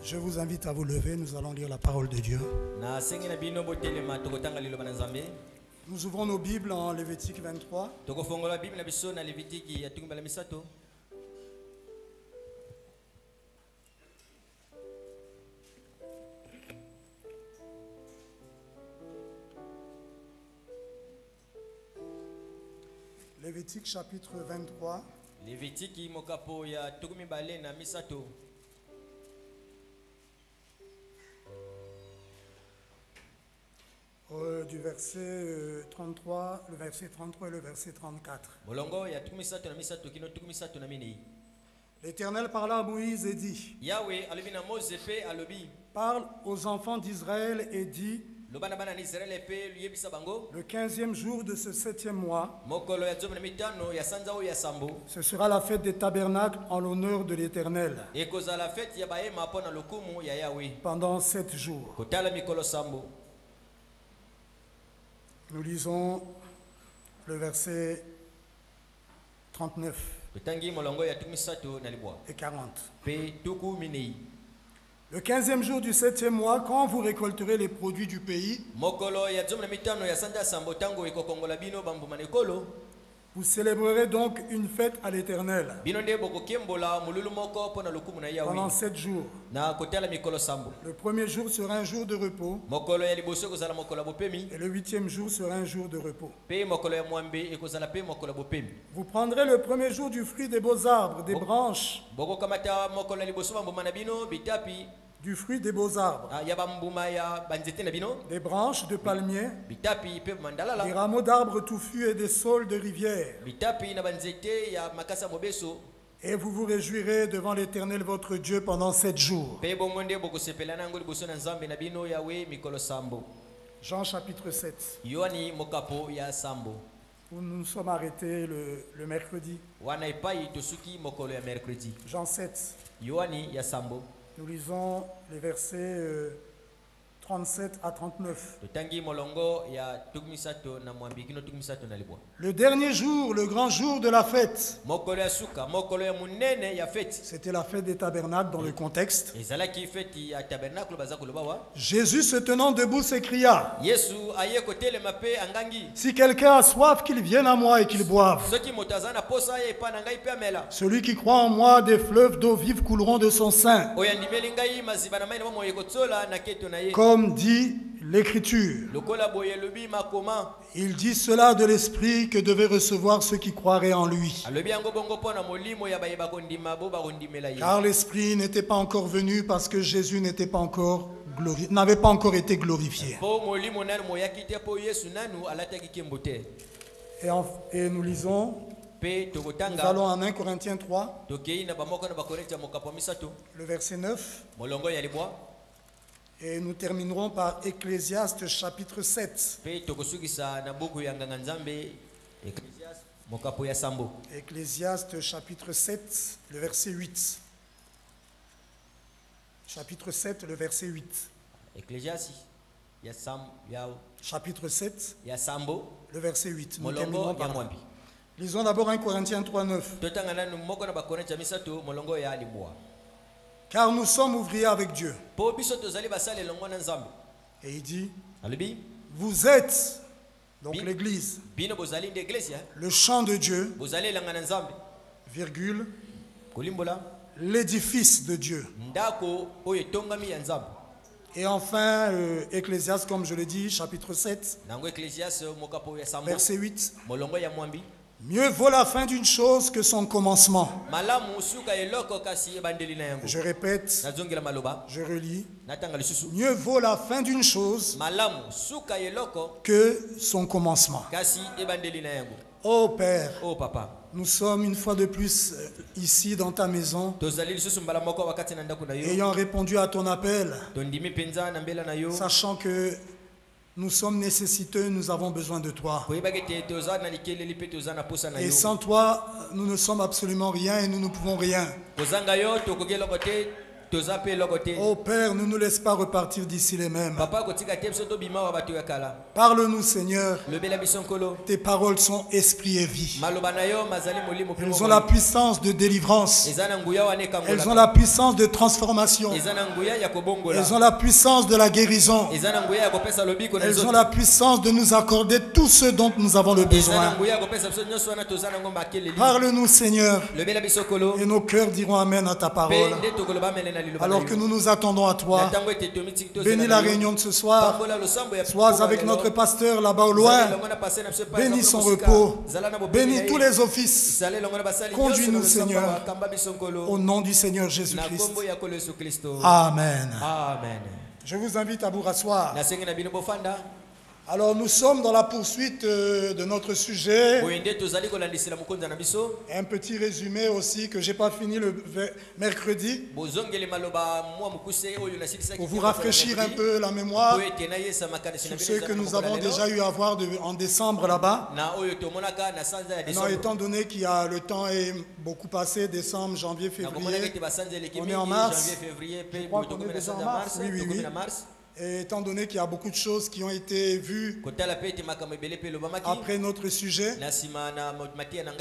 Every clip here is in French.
Je vous invite à vous lever, nous allons lire la parole de Dieu. Nous ouvrons nos Bibles en Lévitique 23. Lévitique chapitre 23. Du verset 33, le verset 33 et le verset 34. L'Éternel parla à Moïse et dit: Parle aux enfants d'Israël et dis: le 15e jour de ce 7e mois, ce sera la fête des tabernacles en l'honneur de l'Éternel. Pendant 7 jours. Nous lisons le verset 39 et 40. Le 15e jour du 7e mois, quand vous récolterez les produits du pays, vous célébrerez donc une fête à l'Éternel pendant 7 jours. Le premier jour sera un jour de repos et le 8e jour sera un jour de repos. Vous prendrez le premier jour du fruit des beaux arbres, des branches, du fruit des beaux arbres, des branches de palmiers, des rameaux d'arbres touffus et des saules de rivière. Et vous vous réjouirez devant l'Éternel votre Dieu pendant 7 jours. Jean chapitre 7. Où nous nous sommes arrêtés le mercredi. Jean 7. Nous lisons les versets 37 à 39. Le dernier jour, le grand jour de la fête. C'était la fête des tabernacles dans le contexte. Jésus se tenant debout s'écria: si quelqu'un a soif, qu'il vienne à moi et qu'il boive. Celui qui croit en moi, des fleuves d'eau vive couleront de son sein. Comme dit l'Écriture. Il dit cela de l'Esprit que devaient recevoir ceux qui croiraient en lui. Car l'Esprit n'était pas encore venu parce que Jésus n'avait pas encore été glorifié. Et nous lisons, nous allons en 1 Corinthiens 3, le verset 9. Et nous terminerons par Ecclésiaste chapitre 7. Ecclésiaste chapitre 7, le verset 8. Chapitre 7, le verset 8. Chapitre 7, le verset 8. Nous terminerons par là. Lisons d'abord 1 Corinthiens 3, 9. Car nous sommes ouvriers avec Dieu. Et il dit: vous êtes, donc l'Église, le champ de Dieu, virgule, l'édifice de Dieu. Et enfin, Ecclésiaste, comme je l'ai dit, chapitre 7, verset 8. Mieux vaut la fin d'une chose que son commencement. Je répète, je relis. Mieux vaut la fin d'une chose que son commencement. Oh Père, oh Papa, nous sommes une fois de plus ici dans ta maison, ayant répondu à ton appel, sachant que nous sommes nécessiteux, nous avons besoin de toi. Et sans toi, nous ne sommes absolument rien et nous ne pouvons rien. Oh Père, ne nous laisse pas repartir d'ici les mêmes. Parle-nous, Seigneur. Tes paroles sont esprit et vie. Elles ont la puissance de délivrance. Elles ont la puissance de transformation. Elles ont la puissance de la guérison. Elles ont la puissance de nous accorder tout ce dont nous avons le besoin. Parle-nous, Seigneur. Et nos cœurs diront Amen à ta parole. Alors que nous nous attendons à toi. Bénis la réunion de ce soir. Sois avec notre pasteur là-bas au loin. Bénis son repos. Bénis tous les offices. Conduis-nous, Seigneur. Au nom du Seigneur Jésus-Christ. Amen. Je vous invite à vous rasseoir. Alors nous sommes dans la poursuite de notre sujet. Un petit résumé aussi que je n'ai pas fini le mercredi. Pour vous rafraîchir un peu la mémoire sur ce que nous avons déjà eu à voir en décembre là-bas. Non, étant donné qu'il y a le temps est beaucoup passé, décembre, janvier, février. On est en mars. Je crois qu'on est déjà en mars. Oui. Et étant donné qu'il y a beaucoup de choses qui ont été vues après notre sujet,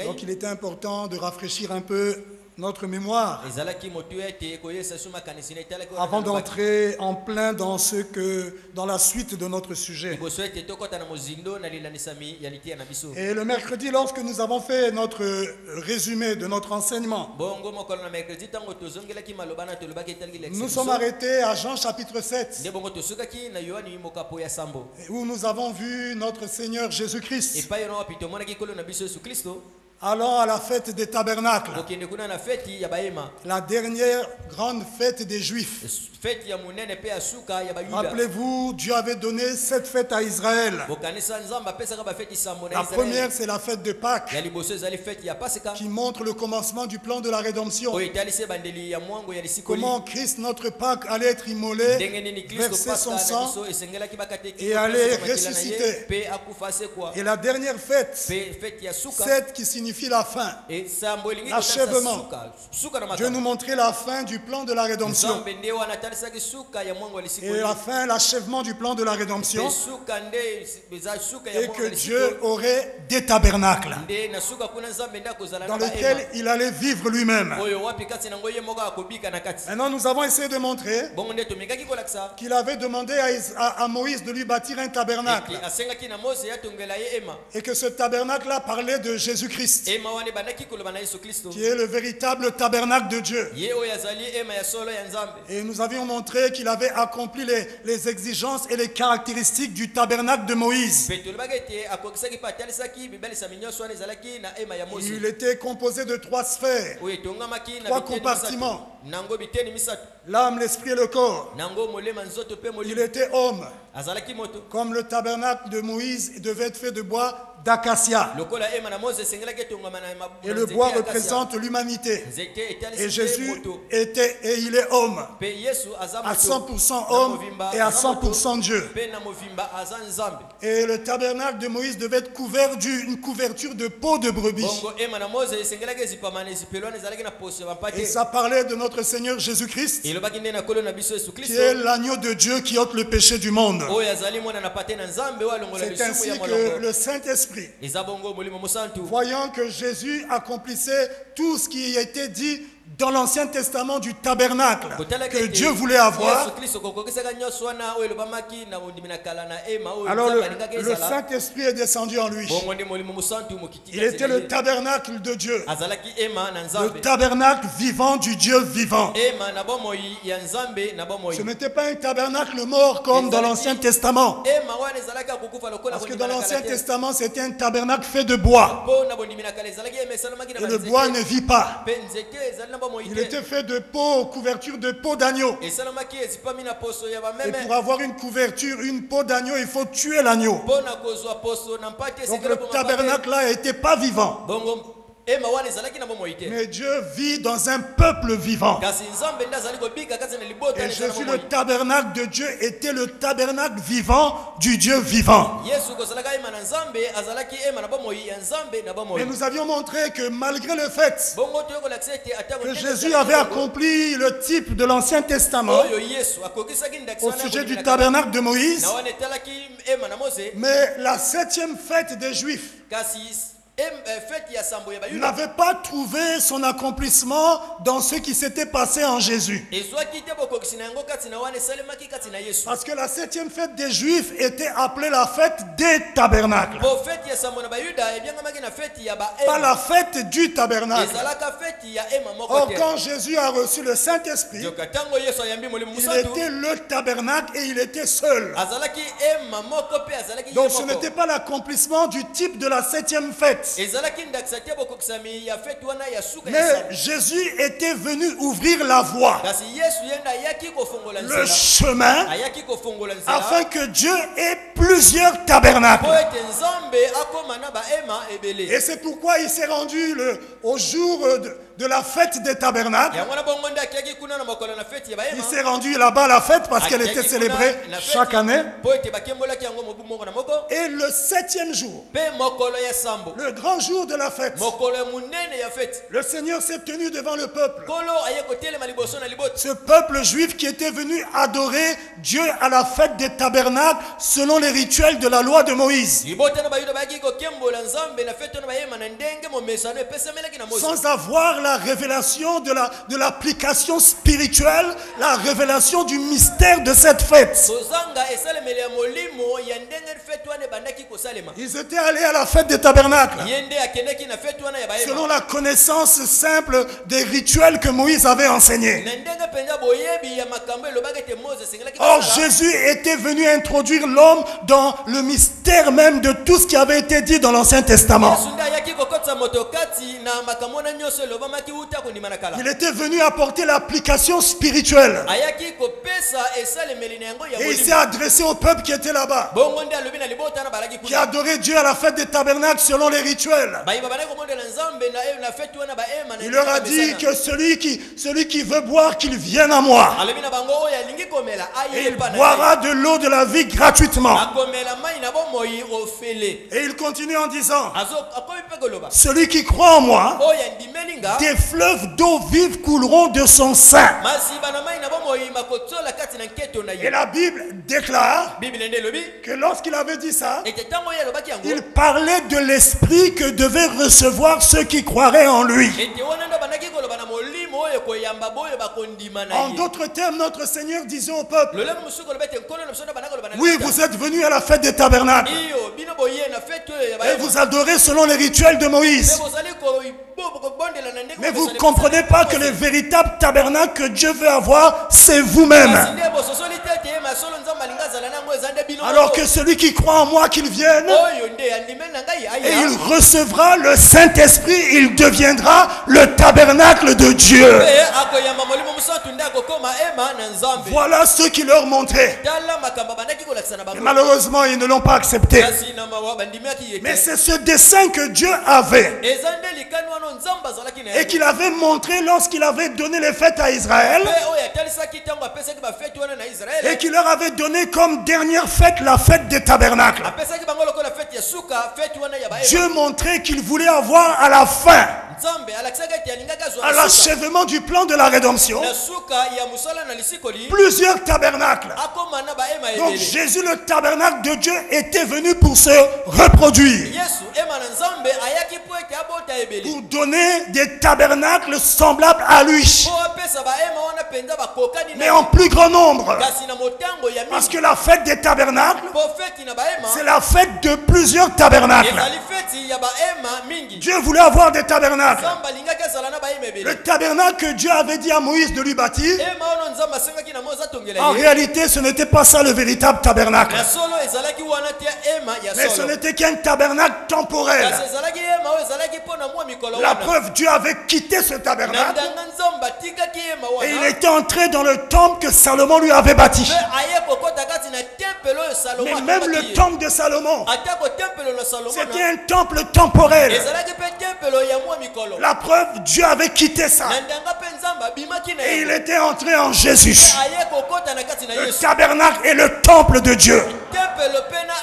donc il était important de rafraîchir un peu notre mémoire avant d'entrer en plein dans dans la suite de notre sujet. Et le mercredi, lorsque nous avons fait notre résumé de notre enseignement, nous sommes arrêtés à Jean chapitre 7, où nous avons vu notre Seigneur Jésus-Christ allant à la fête des tabernacles, la dernière grande fête des Juifs. Rappelez-vous, Dieu avait donné cette fête à Israël. La première, c'est la fête de Pâques, qui montre le commencement du plan de la rédemption. Comment Christ, notre Pâques, allait être immolé, verser son sang et allait ressusciter. Et la dernière fête, cette qui signifie la fin, l'achèvement. Dieu nous montrait la fin du plan de la rédemption. Et la fin, l'achèvement du plan de la rédemption. Et que Dieu aurait des tabernacles dans lesquels il allait vivre lui-même. Maintenant, nous avons essayé de montrer qu'il avait demandé à Moïse de lui bâtir un tabernacle. Et que ce tabernacle-là parlait de Jésus-Christ, qui est le véritable tabernacle de Dieu. Et nous avions montré qu'il avait accompli les exigences et les caractéristiques du tabernacle de Moïse. Il était composé de 3 sphères, 3 compartiments: l'âme, l'esprit et le corps. Il était homme, comme le tabernacle de Moïse devait être fait de bois d'acacia. Et le bois représente l'humanité. Et Jésus était et il est homme, à 100% homme et à 100% Dieu. Et le tabernacle de Moïse devait être couvert d'une couverture de peau de brebis. Et ça parlait de notre Seigneur Jésus-Christ, qui est l'agneau de Dieu qui ôte le péché du monde. C'est ainsi que le Saint-Esprit, voyant que Jésus accomplissait tout ce qui était dit dans l'Ancien Testament du tabernacle que Dieu voulait avoir, alors le Saint-Esprit est descendu en lui. Il était le tabernacle de Dieu, le tabernacle vivant du Dieu vivant. Ce n'était pas un tabernacle mort comme dans l'Ancien Testament, parce que dans l'Ancien Testament c'était un tabernacle fait de bois, et le bois ne vit pas. Il était fait de peau, couverture de peau d'agneau. Et pour avoir une couverture, une peau d'agneau, il faut tuer l'agneau. Donc le tabernacle là n'était pas vivant. Mais Dieu vit dans un peuple vivant. Et Jésus, le tabernacle de Dieu, était le tabernacle vivant du Dieu vivant. Et nous avions montré que malgré le fait que Jésus avait accompli le type de l'Ancien Testament au sujet du tabernacle de Moïse, mais la 7e fête des Juifs n'avait pas trouvé son accomplissement dans ce qui s'était passé en Jésus. Parce que la 7e fête des Juifs était appelée la fête des tabernacles. Pas la fête du tabernacle. Or, quand Jésus a reçu le Saint-Esprit, il était le tabernacle et il était seul. Donc ce n'était pas l'accomplissement du type de la 7e fête. Mais Jésus était venu ouvrir la voie, le chemin, afin que Dieu ait plusieurs tabernacles. Et c'est pourquoi il s'est rendu au jour de la fête des tabernacles. Il s'est rendu là-bas à la fête parce qu'elle était célébrée chaque année. Et le 7e jour, le grand jour de la fête, le Seigneur s'est tenu devant le peuple. Ce peuple juif qui était venu adorer Dieu à la fête des tabernacles selon les rituels de la loi de Moïse. Sans avoir la révélation de l'application spirituelle, la révélation du mystère de cette fête. Ils étaient allés à la fête des tabernacles selon la connaissance simple des rituels que Moïse avait enseignés. Or, Jésus était venu introduire l'homme dans le mystère même de tout ce qui avait été dit dans l'Ancien Testament. Il était venu apporter l'application spirituelle. Et il s'est adressé au peuple qui était là-bas, qui adorait Dieu à la fête des tabernacles selon les rituels. Il leur a dit que celui qui veut boire, qu'il vienne à moi. Et il boira de l'eau de la vie gratuitement. Et il continue en disant, celui qui croit en moi, des fleuves d'eau vive couleront de son sein. Et la Bible déclare que lorsqu'il avait dit ça, il parlait de l'esprit que devaient recevoir ceux qui croiraient en lui. En d'autres termes, notre Seigneur disait au peuple, oui, vous êtes venus à la fête des tabernacles et vous adorez selon les rituels de Moïse. Mais vous ne comprenez pas que le véritable tabernacle que Dieu veut avoir, c'est vous-même. Alors que celui qui croit en moi, qu'il vienne, et il recevra le Saint-Esprit, il deviendra le tabernacle de Dieu. Voilà ce qu'il leur montrait. Et malheureusement, ils ne l'ont pas accepté. Mais c'est ce dessein que Dieu avait et qu'il avait montré lorsqu'il avait donné les fêtes à Israël, et qu'il leur avait donné comme dernière fête la fête des tabernacles. Dieu montrait qu'il voulait avoir à la fin, à l'achèvement du plan de la rédemption, plusieurs tabernacles. Donc Jésus, le tabernacle de Dieu, était venu pour se reproduire, pour donner des tabernacles semblables à lui, mais en plus grand nombre. Parce que la fête des tabernacles, c'est la fête de plusieurs tabernacles. Dieu voulait avoir des tabernacles. Le tabernacle que Dieu avait dit à Moïse de lui bâtir, en réalité ce n'était pas ça le véritable tabernacle, mais ce n'était qu'un tabernacle temporel. La preuve, Dieu avait quitté ce tabernacle et il était entré dans le temple que Salomon lui avait bâti. Mais même le temple de Salomon, c'était un temple temporel. La preuve, Dieu avait quitté ça. Et il était entré en Jésus. Le tabernacle est le temple de Dieu.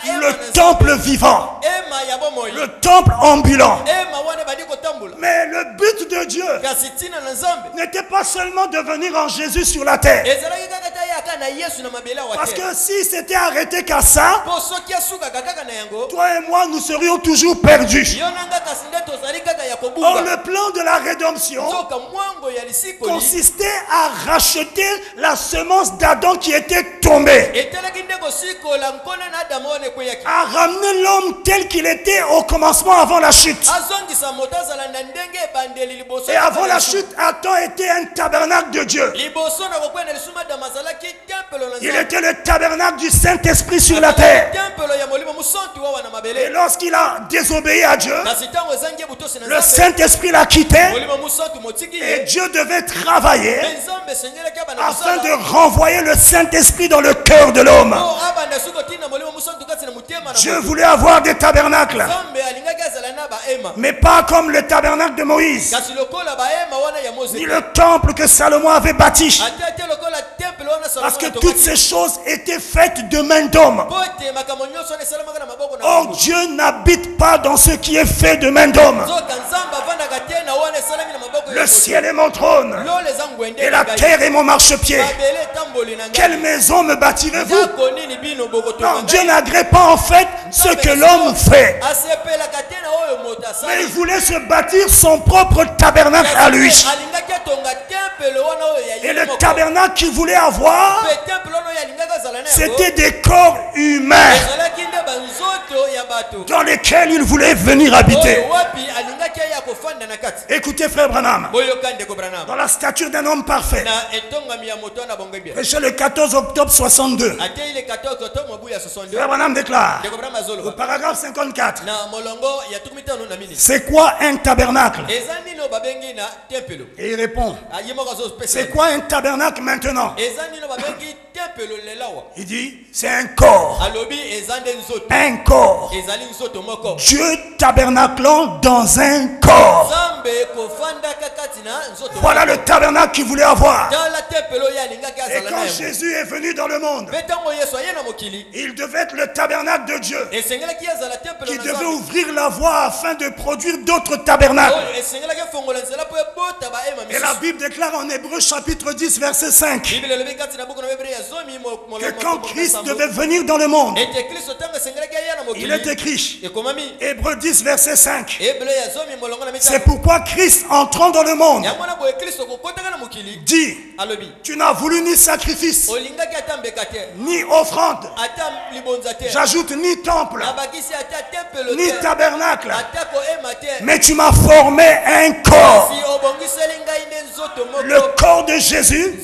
Le temple vivant. Le temple ambulant. Mais le but de Dieu n'était pas seulement de venir en Jésus sur la terre. Parce que si c'était arrêté qu'à ça, toi et moi, nous serions toujours perdus. Or, le plan de la rédemption consistait à racheter la semence d'Adam qui était tombée, à ramener l'homme tel qu'il était au commencement avant la chute. Et avant la chute, Adam était un tabernacle de Dieu. Il était le tabernacle du Saint-Esprit sur la terre. Et lorsqu'il a désobéi à Dieu, le Saint-Esprit l'a quitté et Dieu devait travailler afin de renvoyer le Saint-Esprit dans le cœur de l'homme. Dieu voulait avoir des tabernacles, mais pas comme le tabernacle de Moïse, ni le temple que Salomon avait bâti. Parce que toutes ces choses étaient faites de main d'homme. Or, Dieu n'habite pas dans ce qui est fait de main d'homme. Le ciel est mon trône et la terre est mon marchepied. Quelle maison me bâtirez-vous? Non, Dieu n'agrée pas en fait ce que l'homme fait. Mais il voulait se bâtir son propre tabernacle à lui. Et le tabernacle qu'il voulait avoir, c'était des corps humains dans lesquels il voulait venir habiter. Écoutez, frère Branham, dans la stature d'un homme parfait, prêché le 14 octobre 62, frère Branham déclare au paragraphe 54, c'est quoi un tabernacle? Et il répond, c'est quoi un tabernacle maintenant? Il dit, c'est un corps. Un corps. Dieu tabernaclant dans un corps. Voilà le tabernacle qu'il voulait avoir. Et quand Jésus est venu dans le monde, il devait être le tabernacle de Dieu, qui devait ouvrir la voie afin de produire d'autres tabernacles. Et la Bible déclare en Hébreux chapitre 10 verset 5 que quand Christ devait venir dans le monde, il est écrit, Hébreux 10 verset 5, c'est pourquoi Christ entrant dans le monde dit, tu n'as voulu ni sacrifice, ni offrande, j'ajoute ni temple, ni tabernacle, mais tu m'as formé un corps. Le corps de Jésus,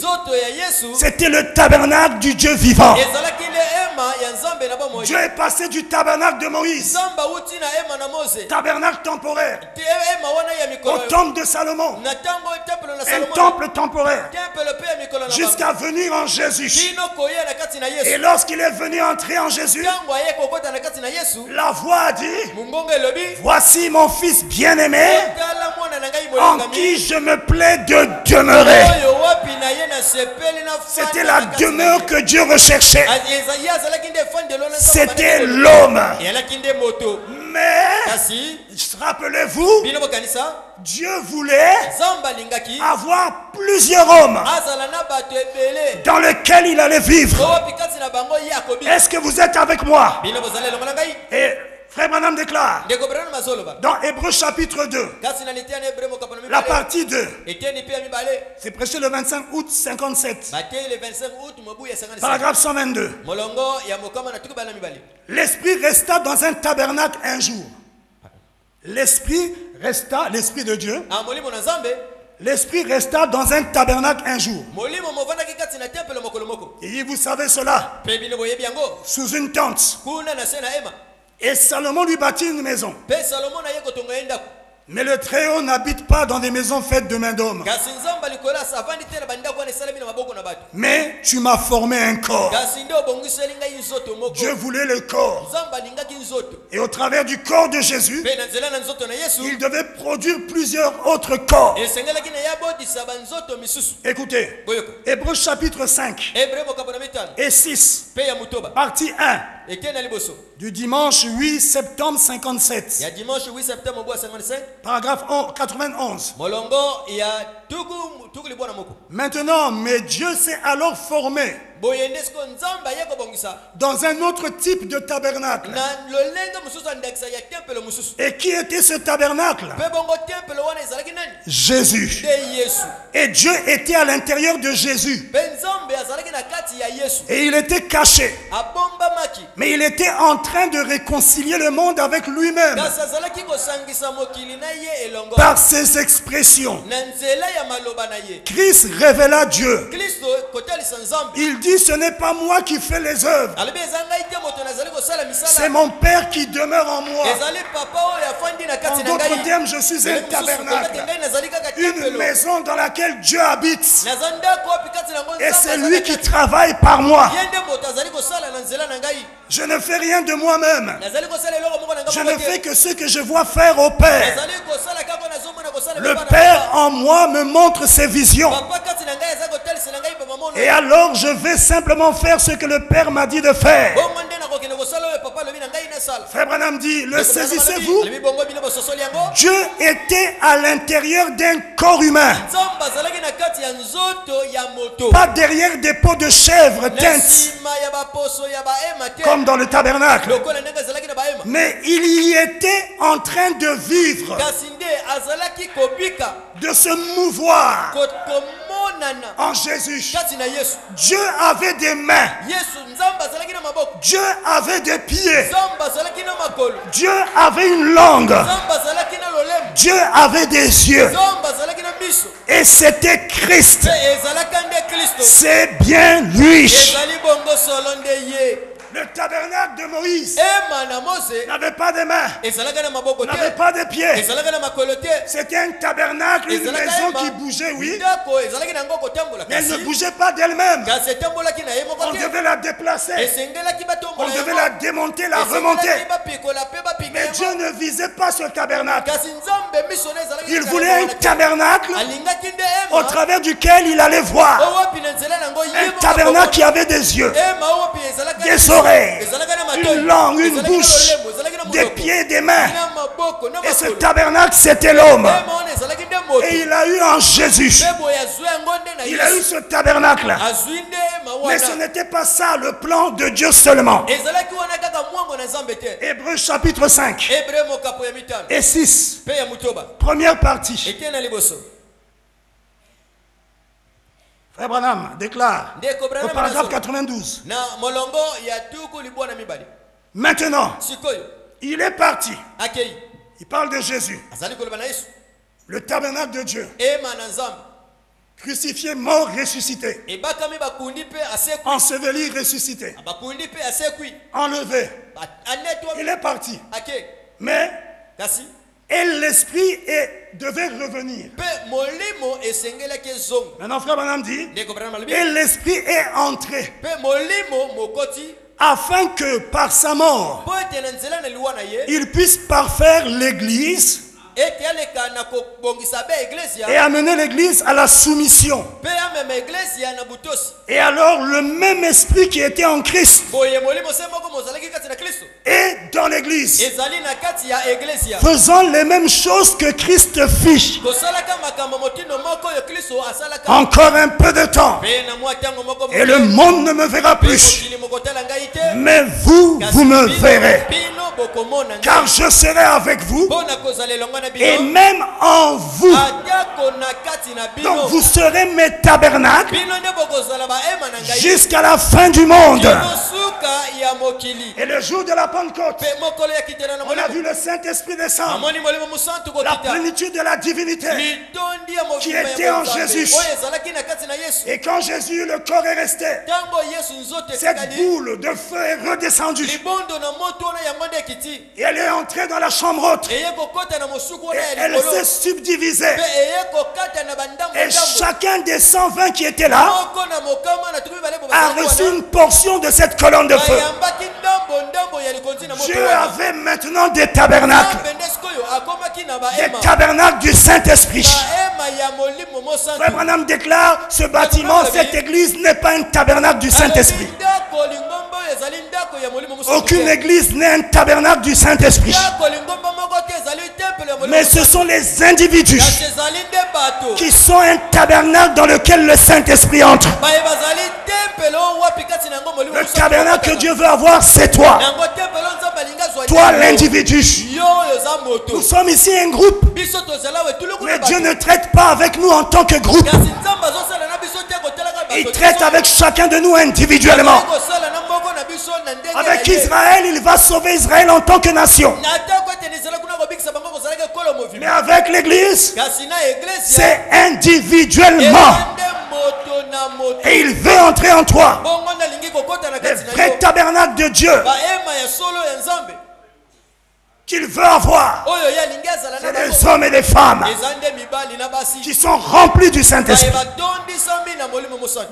c'était le tabernacle du Dieu vivant. Dieu est passé du tabernacle de Moïse, tabernacle temporaire, au temple de Salomon, un temple temporaire, jusqu'à venir en Jésus. Et lorsqu'il est venu entrer en Jésus, la voix a dit, voici mon fils bien-aimé, en qui je me plais de demeurer. C'était la demeure que Dieu recherchait. C'était l'homme. Mais, rappelez-vous, Dieu voulait avoir plusieurs hommes dans lesquels il allait vivre. Est-ce que vous êtes avec moi? Et frère Branham déclare dans Hébreux chapitre 2, la partie 2, c'est prêché le 25 août 57, paragraphe 122. L'esprit resta dans un tabernacle un jour. L'esprit resta, l'esprit de Dieu, l'esprit resta dans un tabernacle un jour. Et vous savez cela, sous une tente. Et Salomon lui bâtit une maison. Mais le Très-Haut n'habite pas dans des maisons faites de main d'homme. Mais tu m'as formé un corps. Dieu voulait le corps. Et au travers du corps de Jésus, il devait produire plusieurs autres corps. Écoutez, Hébreux chapitre 5 et 6, partie 1, du dimanche 8 septembre 57, paragraphe 91. Maintenant, mais Dieu s'est alors formé dans un autre type de tabernacle. Et qui était ce tabernacle? Jésus. Et Dieu était à l'intérieur de Jésus. Et il était caché. Mais il était en train de réconcilier le monde avec lui-même par ses expressions. Christ révéla Dieu. Il dit, ce n'est pas moi qui fais les œuvres, c'est mon Père qui demeure en moi. En d'autres termes, je suis un tabernacle, une maison dans laquelle Dieu habite. Et c'est lui qui travaille par moi. Je ne fais rien de moi-même. Je ne fais que ce que je vois faire au Père. Le Père en moi me montre ses visions. Et alors je vais simplement faire ce que le Père m'a dit de faire. Frère Branham dit, le saisissez-vous? Dieu était à l'intérieur d'un corps humain. Pas derrière des peaux de chèvre teintes comme dans le tabernacle. Mais il y était en train de vivre, de se mouvoir en Jésus. Dieu avait des mains. Dieu avait des pieds. Dieu avait une langue. Dieu avait des yeux. Et c'était Christ. C'est bien lui. Le tabernacle de Moïse n'avait pas de mains, n'avait pas de pieds. C'était un tabernacle, une maison qui bougeait, oui, mais elle ne bougeait pas d'elle-même. On devait la déplacer, on devait la démonter, la remonter. Mais Dieu ne visait pas ce tabernacle. Il voulait un tabernacle au travers duquel il allait voir. Un tabernacle qui avait des yeux, des oreilles, une langue, une bouche, des pieds, des mains. Et ce tabernacle, c'était l'homme. Et il a eu en Jésus, il a eu ce tabernacle. Mais ce n'était pas ça le plan de Dieu seulement. Hébreux chapitre 5 et 6, première partie. Frère Branham déclare au paragraphe 92. Maintenant, il est parti. Il parle de Jésus, le tabernacle de Dieu, crucifié, mort, ressuscité, enseveli, ressuscité, enlevé. Il est parti. Mais et l'esprit devait revenir. Maintenant, frère Branham dit, et l'esprit est entré afin que par sa mort, il puisse parfaire l'église et amener l'église à la soumission. Et alors le même esprit qui était en Christ est dans l'église, faisant les mêmes choses que Christ fit. Encore un peu de temps et le monde ne me verra plus, mais vous me verrez, car je serai avec vous et même en vous. Donc vous serez mes tabernacles jusqu'à la fin du monde. Et le jour de la Pentecôte, on a vu le Saint-Esprit descendre, la plénitude de la divinité qui était en Jésus. Et quand Jésus, le corps est resté, cette boule de feu est redescendue. Et elle est entrée dans la chambre haute. Et elle s'est subdivisée. Et chacun des 120 qui étaient là a reçu une portion de cette colonne de feu. Dieu avait maintenant des tabernacles. Des tabernacles du Saint-Esprit. Frère Branham déclare, ce bâtiment, cette église n'est pas un tabernacle du Saint-Esprit. Aucune église n'est un tabernacle du Saint-Esprit. Mais ce sont les individus qui sont un tabernacle dans lequel le Saint-Esprit entre. Le tabernacle que Dieu veut avoir, c'est toi. Toi, l'individu. Nous sommes ici un groupe. Mais Dieu ne traite pas avec nous en tant que groupe. Il traite avec chacun de nous individuellement. Avec Israël, il va sauver Israël en tant que nation. Mais avec l'Église, c'est individuellement. Et il veut entrer en toi. Le vrai tabernacle de Dieu qu'il veut avoir, c'est des hommes et des femmes qui sont remplis du Saint-Esprit.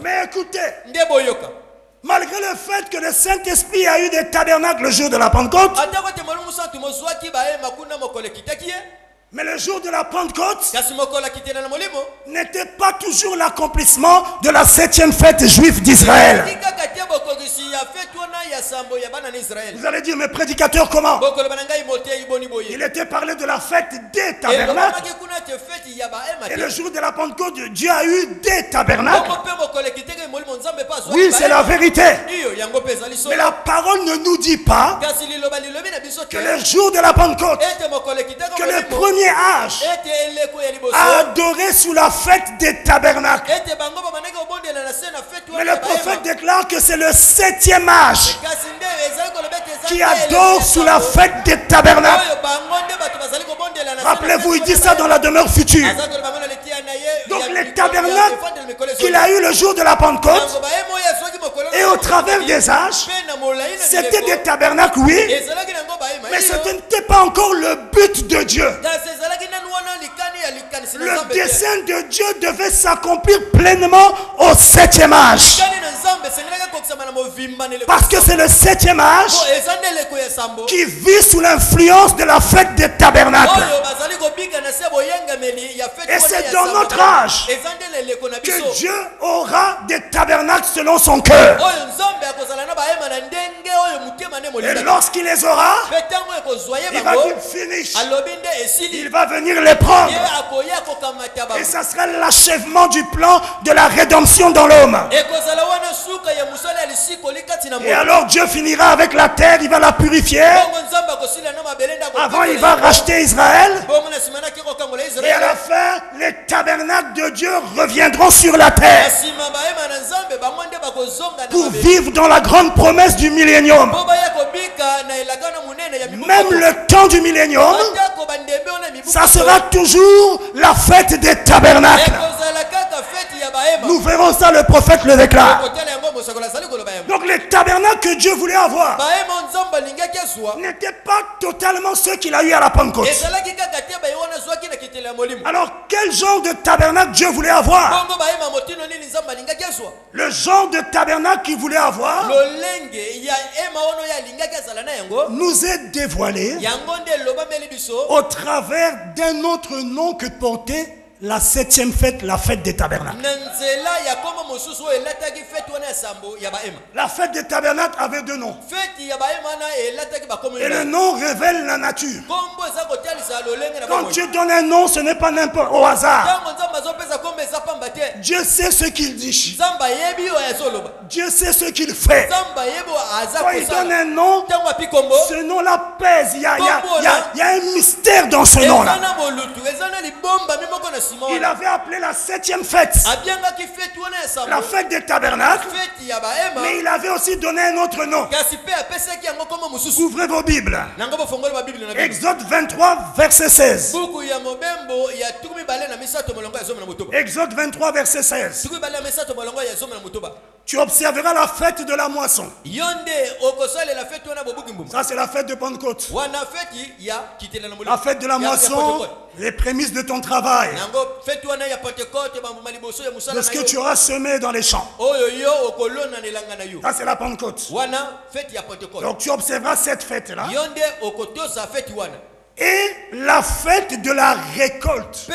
Mais écoutez, malgré le fait que le Saint-Esprit a eu des tabernacles le jour de la Pentecôte, mais le jour de la Pentecôte n'était pas toujours l'accomplissement de la 7e fête juive d'Israël. Vous allez dire, mais prédicateur, comment? Il était parlé de la fête des tabernacles. Et le jour de la Pentecôte, Dieu a eu des tabernacles. Oui, c'est la vérité. Mais la parole ne nous dit pas que le jour de la Pentecôte, que le premier âge a adoré sous la fête des tabernacles. Mais le prophète déclare que c'est le 7e âge qui adore sous la fête des tabernacles. Rappelez-vous, il dit ça dans la demeure future. Donc les tabernacles qu'il a eu le jour de la Pentecôte et au travers des âges, c'était des tabernacles, oui, mais ce n'était pas encore le but de Dieu. Le dessein de Dieu devait s'accomplir pleinement au 7e âge. Parce que c'est le 7e âge qui vit sous l'influence de la fête des tabernacles. Et c'est dans notre âge que Dieu aura des tabernacles selon son cœur. Et lorsqu'il les aura, il va dire finish. Il va venir les prendre. Et ça sera l'achèvement du plan de la rédemption dans l'homme. Et alors Dieu finira avec la terre, il va la purifier. Avant, il va racheter Israël. Et à la fin, les tabernacles de Dieu reviendront sur la terre pour vivre dans la grande promesse du millénium. Même le temps du millénium, ça sera toujours la fête des tabernacles. Nous verrons ça, le prophète le déclare. Donc les tabernacles que Dieu voulait avoir n'étaient pas totalement ceux qu'il a eu à la Pentecôte. Alors quel genre de tabernacle Dieu voulait avoir? Le genre de tabernacle qu'il voulait avoir nous est dévoilé au travers d'un autre nom que portait la 7e fête, la fête des tabernacles. La fête des tabernacles avait 2 noms. Et le nom révèle la nature. Quand Dieu donne un nom, ce n'est pas n'importe au hasard. Dieu sait ce qu'il dit. Dieu sait ce qu'il fait. Quand il donne un nom, ce nom-là pèse. Il y a un mystère dans ce nom-là. il avait appelé la 7e fête la fête des tabernacles, mais il avait aussi donné un autre nom. Ouvrez vos Bibles. Exode 23, verset 16. Exode 23, verset 16. Tu observeras la fête de la moisson. Ça, c'est la fête de Pentecôte. La fête de la moisson, les prémices de ton travail. De ce que tu auras semé dans les champs. Ça, c'est la Pentecôte. Donc, tu observeras cette fête-là. Et la fête de la récolte.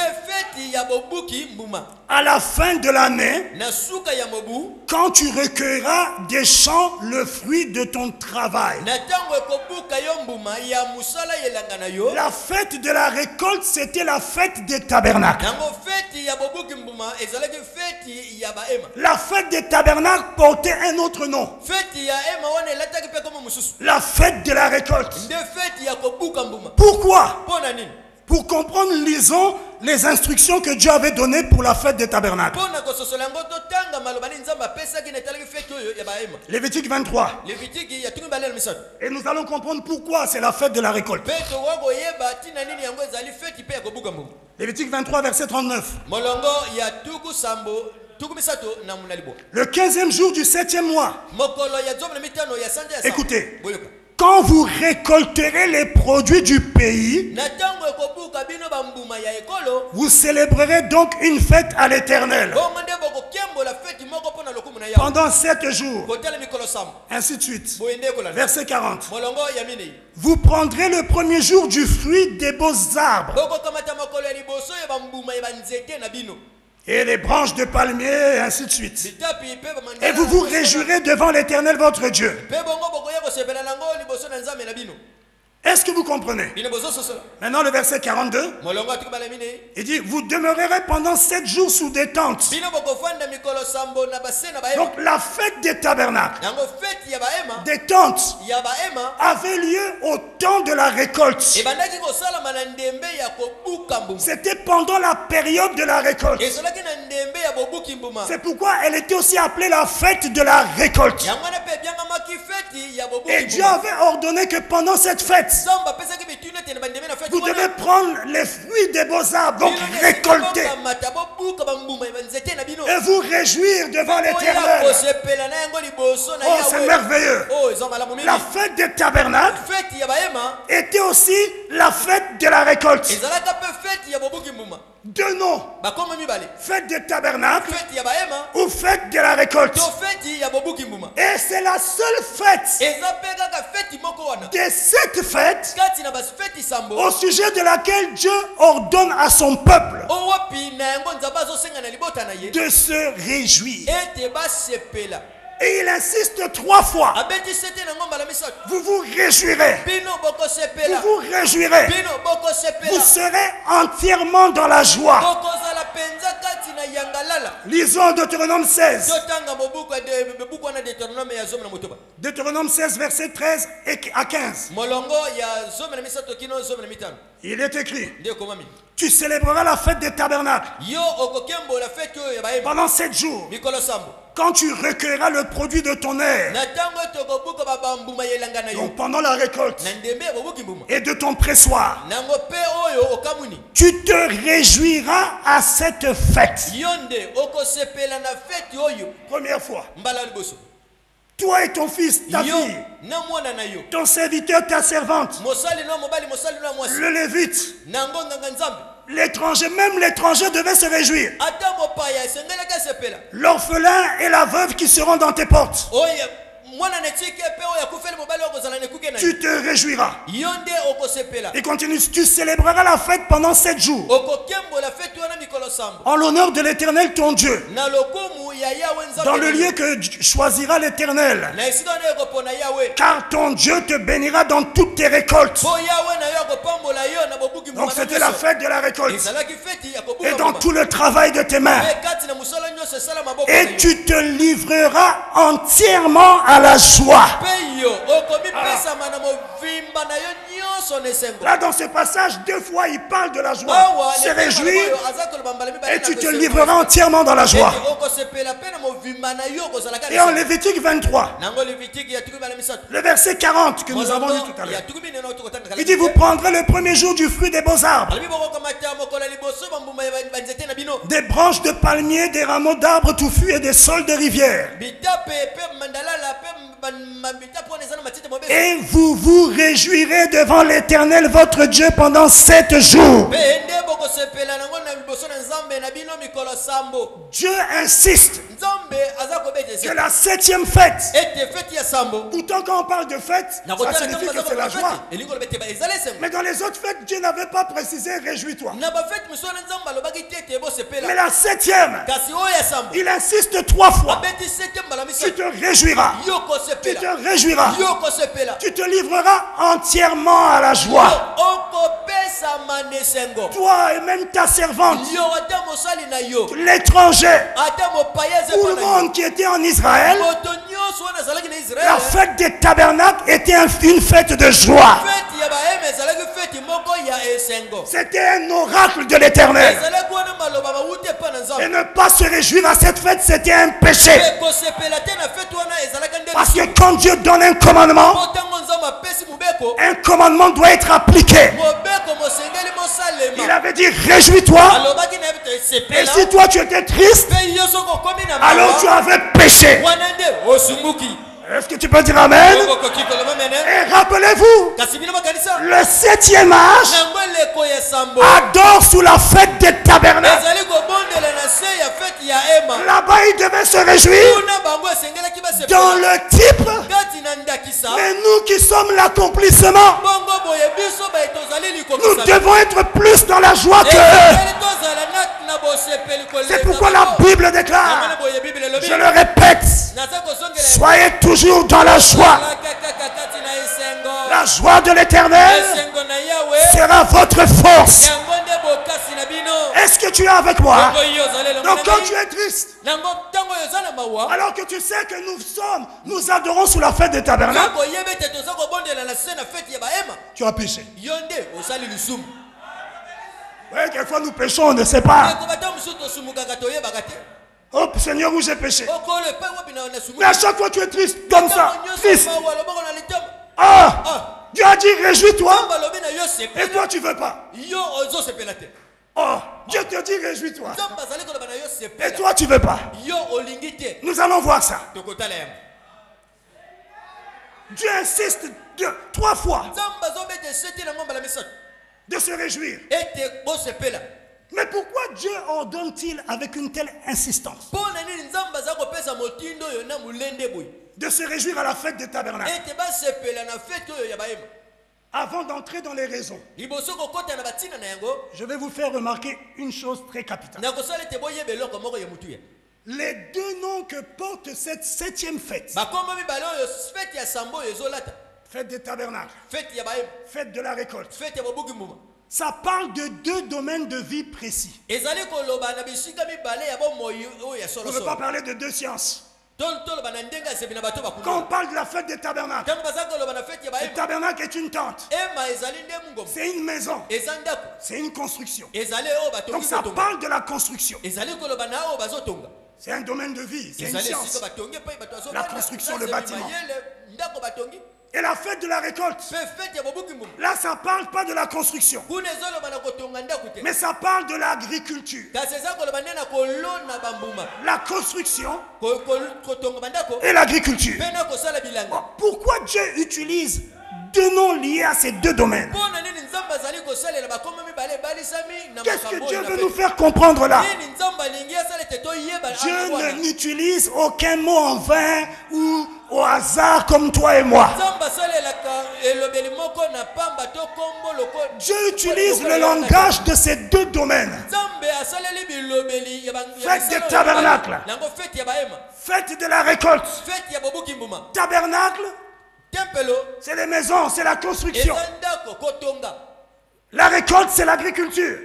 À la fin de l'année, quand tu recueilleras des champs le fruit de ton travail. La fête de la récolte, c'était la fête des tabernacles. La fête des tabernacles portait un autre nom. La fête de la récolte. Pourquoi? Pour comprendre, lisons les instructions que Dieu avait données pour la fête des tabernacles. Lévitique 23. Et nous allons comprendre pourquoi c'est la fête de la récolte. Lévitique 23, verset 39. Le 15e jour du 7e mois. Écoutez. Quand vous récolterez les produits du pays, vous célébrerez donc une fête à l'Éternel. Pendant 7 jours. Ainsi de suite. Verset 40. Vous prendrez le premier jour du fruit des beaux arbres. Et les branches de palmier, et ainsi de suite. Et vous vous réjouirez devant l'Éternel votre Dieu. Est-ce que vous comprenez? Maintenant le verset 42. Il dit, vous demeurerez pendant 7 jours sous des tentes. Donc la fête des tabernacles, des tentes, avait lieu au temps de la récolte. C'était pendant la période de la récolte. C'est pourquoi elle était aussi appelée la fête de la récolte. Et Dieu avait ordonné que pendant cette fête, vous devez prendre les fruits des beaux arbres, donc récolter, et vous réjouir devant l'Éternel. Oh, c'est merveilleux. La fête des tabernacles était aussi la fête de la récolte. Deux noms. Fête des tabernacles ou fête de la récolte. Et c'est la seule fête de cette fête au sujet de laquelle Dieu ordonne à son peuple de se réjouir. Et il insiste 3 fois. Vous vous réjouirez. Vous vous réjouirez. Vous serez entièrement dans la joie. Lisons Deutéronome 16. Deutéronome 16, verset 13 à 15. Il est écrit, tu célébreras la fête des tabernacles pendant 7 jours. Quand tu recueilleras le produit de ton air, donc pendant la récolte, et de ton pressoir, tu te réjouiras à cette fête. Première fois. Toi et ton fils, ta fille, ton serviteur, ta servante, le lévite, l'étranger, même l'étranger devait se réjouir. L'orphelin et la veuve qui seront dans tes portes. Tu te réjouiras. Et continue, tu célébreras la fête pendant 7 jours. En l'honneur de l'Éternel ton Dieu. Dans le lieu que choisira l'Éternel. Car ton Dieu te bénira dans toutes tes récoltes. Donc c'était la fête de la récolte. Et dans tout le travail de tes mains. Et tu te livreras entièrement à la joie. Là, dans ce passage, 2 fois, il parle de la joie. Se réjouir, et tu te livreras entièrement dans la joie. Et en Lévitique 23, le verset 40 que nous avons lu tout à l'heure, il dit, vous prendrez le premier jour du fruit des beaux arbres, des branches de palmiers, des rameaux d'arbres touffus et des saules de rivière. Et vous vous réjouirez devant l'Éternel votre Dieu pendant 7 jours. Dieu insiste que la 7e fête, pourtant quand on parle de fête, ça signifie que c'est la joie. Mais dans les autres fêtes, Dieu n'avait pas précisé réjouis-toi. Mais la 7e, il insiste 3 fois. Tu te réjouiras. Tu te réjouiras. Tu te livreras entièrement à la joie. Toi et même ta servante, l'étranger, tout le monde qui était en Israël, la fête des tabernacles était une fête de joie. C'était un oracle de l'Éternel. Et ne pas se réjouir à cette fête, c'était un péché. Parce que quand Dieu donne un commandement doit être appliqué. Il avait dit réjouis-toi. Et si toi tu étais triste, alors tu avais péché. Est-ce que tu peux dire amen? Et rappelez-vous, le 7e âge adore sous la fête des tabernacles. Là-bas, il devait se réjouir dans le type. Mais nous qui sommes l'accomplissement, nous devons être plus dans la joie que eux. C'est pourquoi la Bible déclare, je le répète, soyez toujours dans la joie. La joie de l'Éternel sera votre force. Est-ce que tu es avec moi? Donc quand tu es triste, alors que tu sais que nous adorons sous la fête des tabernacles, tu as péché. Oui, quelquefois nous péchons, on ne sait pas. Oh Seigneur, où j'ai péché? Mais à chaque fois tu es triste, comme ça, triste. Ah, Dieu a dit réjouis-toi. Et toi tu veux pas. Oh, Dieu te dit réjouis-toi. Et toi tu veux pas. Nous allons voir ça. Dieu insiste 3 fois de se réjouir. Mais pourquoi Dieu ordonne-t-il avec une telle insistance de se réjouir à la fête des tabernacles? Avant d'entrer dans les raisons, je vais vous faire remarquer une chose très capitale. Les 2 noms que porte cette 7e fête, fête des tabernacles, fête de la récolte, ça parle de 2 domaines de vie précis. On ne peut pas parler de 2 sciences. Quand on parle de la fête des tabernacles, le tabernacle est une tente, c'est une maison, c'est une construction. Donc ça parle de la construction. C'est un domaine de vie, c'est une science. La construction, le bâtiment. Et la fête de la récolte, là ça ne parle pas de la construction, mais ça parle de l'agriculture. La construction et l'agriculture. Pourquoi Dieu utilise 2 noms liés à ces 2 domaines? Qu'est-ce que Dieu veut nous faire comprendre là? Dieu n'utilise aucun mot en vain ou au hasard comme toi et moi. Dieu utilise le langage de ces 2 domaines. Fête des tabernacles, fête de la récolte. Tabernacle, c'est les maisons, c'est la construction. La récolte, c'est l'agriculture.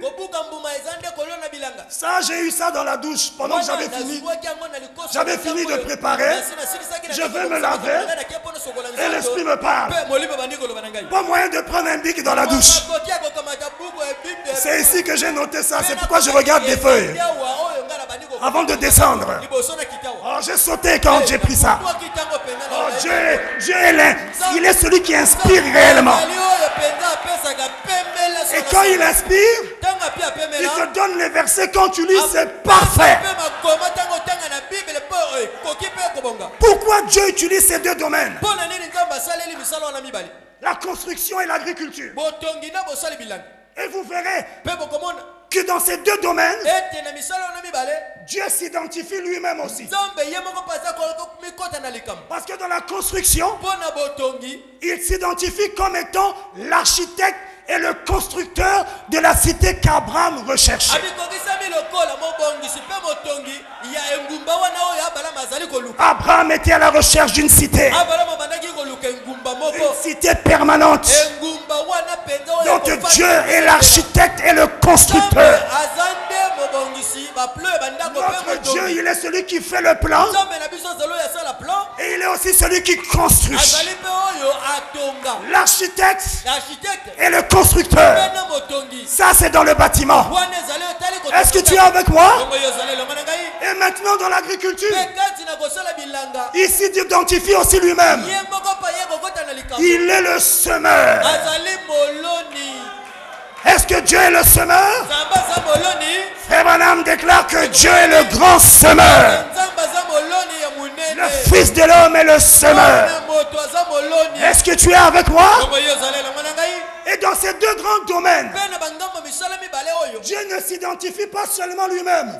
Ça, j'ai eu ça dans la douche pendant que j'avais fini de préparer. Je vais me laver. Et l'esprit me parle. Pas moyen de prendre un bic dans la douche. C'est ici que j'ai noté ça. C'est pourquoi je regarde des feuilles. Avant de descendre. Oh, j'ai sauté quand j'ai pris ça. Oh, Dieu est là. Il est celui qui inspire réellement. Et quand il inspire, il te donne les versets. Quand tu lis, c'est parfait. Pourquoi Dieu utilise ces deux domaines? La construction et l'agriculture. Et vous verrez que dans ces deux domaines, Dieu s'identifie lui-même aussi. Parce que dans la construction, il s'identifie comme étant l'architecte et le constructeur de la cité qu'Abraham recherchait. Abraham était à la recherche d'une cité. Une cité permanente. Donc Dieu est l'architecte et le constructeur. Notre Dieu, il est celui qui fait le plan. Et il est aussi celui qui construit. L'architecte et le constructeur. Ça, c'est dans le bâtiment. Est-ce que tu es avec moi? Et maintenant, dans l'agriculture, il s'identifie aussi lui-même. Il est le semeur. Est-ce que Dieu est le semeur? Frère Branham déclare que Dieu est le grand semeur. Le Fils de l'homme est le semeur. Est-ce que tu es avec moi? Et dans ces deux grands domaines, Dieu ne s'identifie pas seulement lui-même,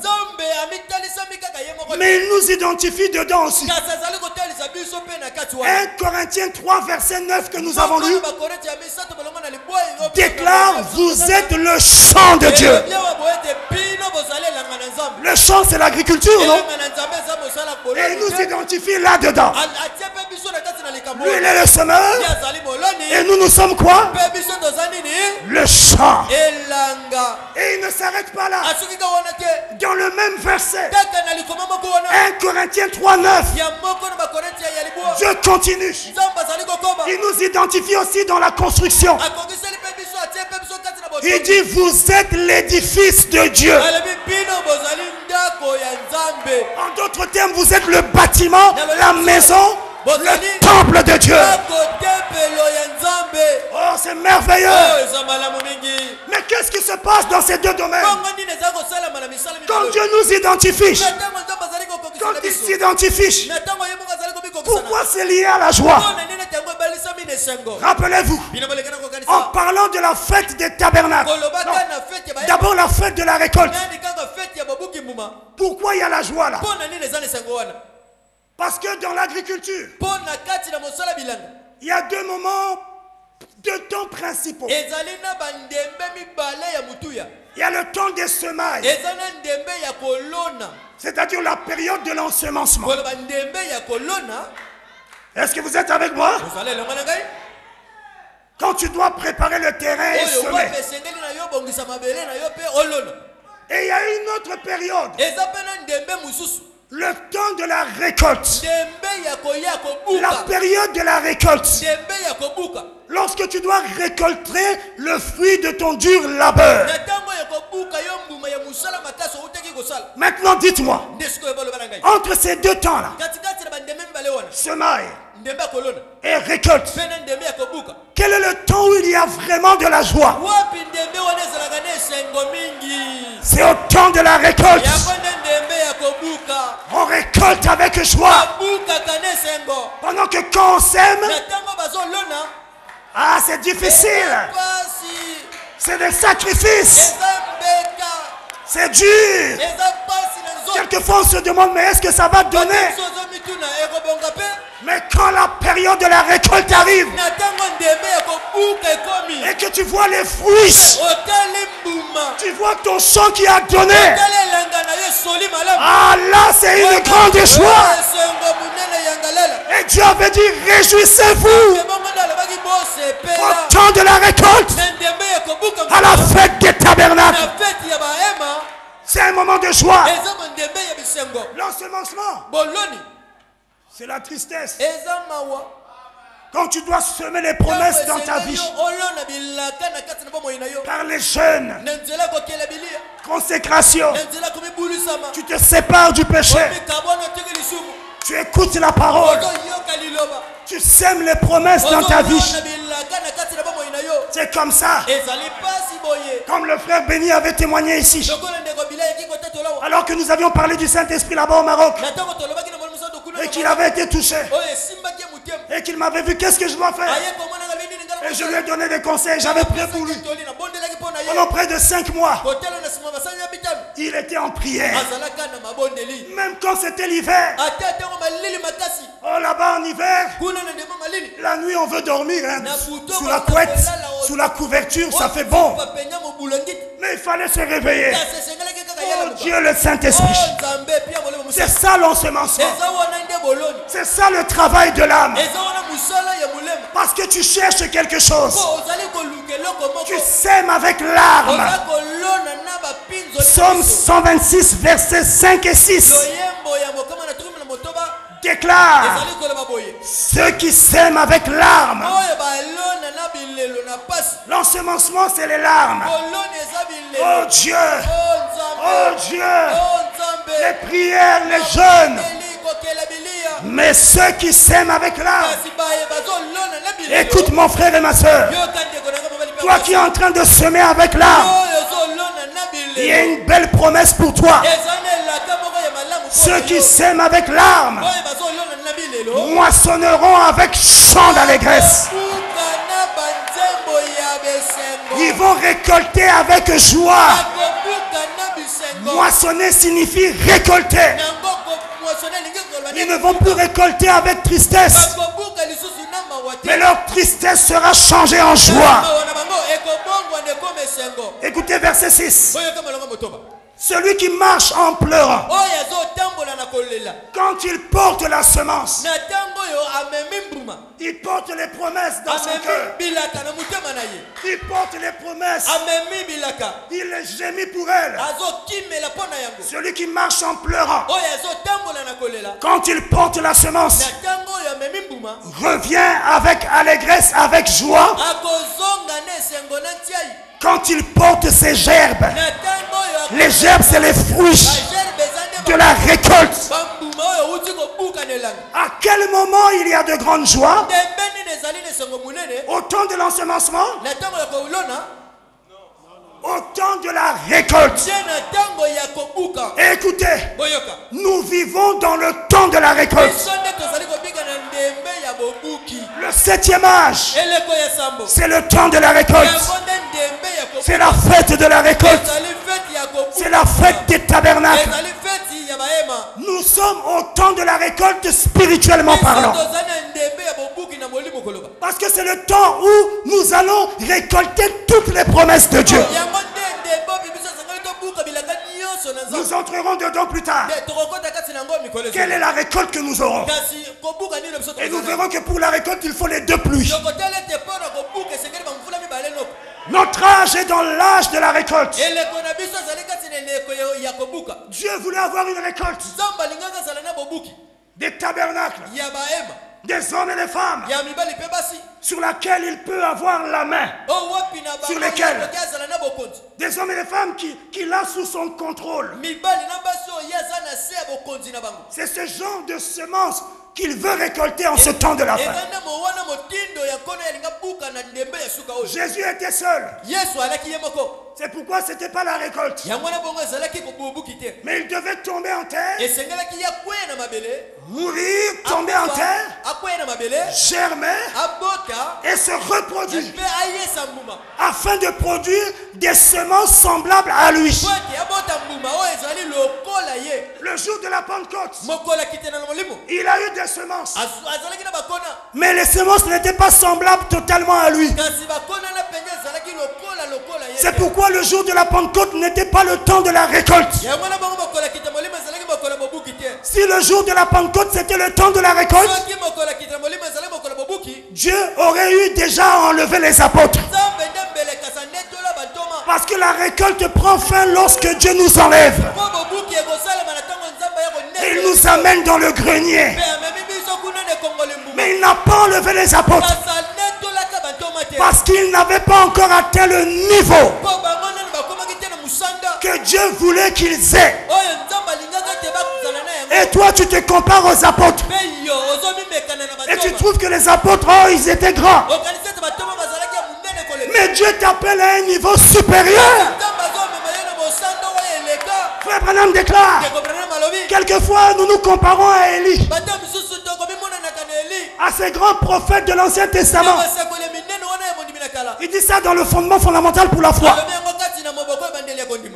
mais il nous identifie dedans aussi. 1 Corinthiens 3 verset 9 que nous avons lu déclare: vous êtes le champ de Dieu. Le champ, c'est l'agriculture, non? Et il nous identifie là-dedans. Lui, il est le semeur. Et nous, nous sommes quoi? Le champ. Et il ne s'arrête pas là. Dans le même verset, 1 Corinthiens 3 9, Dieu continue. Il nous identifie aussi dans la construction. Il dit: vous êtes l'édifice de Dieu. En d'autres termes, vous êtes le bâtiment, la maison, le temple de Dieu. Oh, c'est merveilleux. Mais qu'est-ce qui se passe dans ces deux domaines? Quand Dieu nous identifie, quand il s'identifie, pourquoi c'est lié à la joie? Rappelez-vous, en parlant de la fête des tabernacles, d'abord la fête de la récolte. Pourquoi il y a la joie là? Parce que dans l'agriculture, il y a deux moments, deux temps principaux. Il y a le temps des semailles, c'est-à-dire la période de l'ensemencement. Est-ce que vous êtes avec moi? Quand tu dois préparer le terrain et semer. Et il y a une autre période, le temps de la récolte. La période de la récolte. Lorsque tu dois récolter le fruit de ton dur labeur. Maintenant dites-moi, entre ces deux temps-là, semaille et récolte, quel est le temps où il y a vraiment de la joie? C'est au temps de la récolte. On récolte avec joie. Pendant que quand on sème, ah, c'est difficile. C'est des sacrifices. C'est dur. Quelquefois on se demande, mais est-ce que ça va donner? Mais quand la période de la récolte arrive et que tu vois les fruits, tu vois ton champ qui a donné, ah là c'est une grande joie. Et Dieu avait dit: réjouissez-vous au temps de la récolte, à la fête des tabernacles. C'est un moment de joie. L'ensemencement, c'est la tristesse. Quand tu dois semer les promesses dans ta vie, par les jeûnes, consécration, tu te sépares du péché, tu écoutes la parole, tu sèmes les promesses dans ta vie. C'est comme ça. Comme le frère Béni avait témoigné ici. Alors que nous avions parlé du Saint-Esprit là-bas au Maroc. Et qu'il avait été touché. Et qu'il m'avait vu, qu'est-ce que je dois faire? Et je lui ai donné des conseils, j'avais prié pour lui. Pendant près de 5 mois. Il était en prière. Même quand c'était l'hiver. Oh, là-bas en hiver, la nuit on veut dormir, hein, sous la couette, sous la couverture, ça fait bon. Mais il fallait se réveiller. Oh Dieu, le Saint-Esprit. C'est ça l'ensemencement. C'est ça le travail de l'âme. Parce que tu cherches quelque chose. Tu sèmes avec l'arme. Psaume 126, versets 5 et 6. Déclare: ceux qui sèment avec larmes. L'ensemencement, c'est les larmes. Oh Dieu, oh Dieu, les prières, les jeûnes. Mais ceux qui sèment avec larmes, écoute mon frère et ma soeur, toi qui es en train de semer avec larmes, il y a une belle promesse pour toi. Ceux qui sèment avec larmes moissonneront avec chant d'allégresse. Ils vont récolter avec joie. Moissonner signifie récolter. Ils ne vont plus récolter avec tristesse, mais leur tristesse sera changée en joie. Écoutez verset 6. Celui qui marche en pleurant, quand il porte la semence, il porte les promesses dans son cœur. Il porte les promesses. Il les gémit pour elles. Celui qui marche en pleurant, quand il porte la semence, revient avec allégresse, avec joie. Quand il porte ses gerbes, les gerbes c'est les fruits de la récolte. À quel moment il y a de grandes joies? Au temps de l'ensemencement? Au temps de la récolte. Écoutez, nous vivons dans le temps de la récolte. Le 7e âge, c'est le temps de la récolte. C'est la fête de la récolte. C'est la fête des tabernacles. Nous sommes au temps de la récolte spirituellement parlant. Parce que c'est le temps où nous allons récolter toutes les promesses de Dieu. Nous entrerons dedans plus tard. Quelle est la récolte que nous aurons? Et nous verrons que pour la récolte, il faut les 2 pluies. Notre âge est dans l'âge de la récolte. Dieu voulait avoir une récolte. Des tabernacles. Des hommes et des femmes sur laquelle il peut avoir la main. Sur lesquels des hommes et des femmes qu'il a sous son contrôle. C'est ce genre de semence qu'il veut récolter en ce temps de la fin. Jésus était seul. C'est pourquoi ce n'était pas la récolte. Mais il devait tomber en terre, mourir, tomber en terre, germer et se reproduire afin de produire des semences semblables à lui. Le jour de la Pentecôte, il a eu des semences, mais les semences n'étaient pas semblables totalement à lui. C'est pourquoi le jour de la Pentecôte n'était pas le temps de la récolte. Si le jour de la Pentecôte c'était le temps de la récolte, Dieu aurait eu déjà enlevé les apôtres. Parce que la récolte prend fin lorsque Dieu nous enlève. Et il nous amène dans le grenier. Mais il n'a pas enlevé les apôtres. Parce qu'ils n'avaient pas encore atteint le niveau que Dieu voulait qu'ils aient. Et toi, tu te compares aux apôtres. Et tu trouves que les apôtres, oh, ils étaient grands. Mais Dieu t'appelle à un niveau supérieur. Frère Branham déclare, quelquefois nous nous comparons à Élie, à ces grands prophètes de l'Ancien Testament. Il dit ça dans le fondement fondamental pour la foi.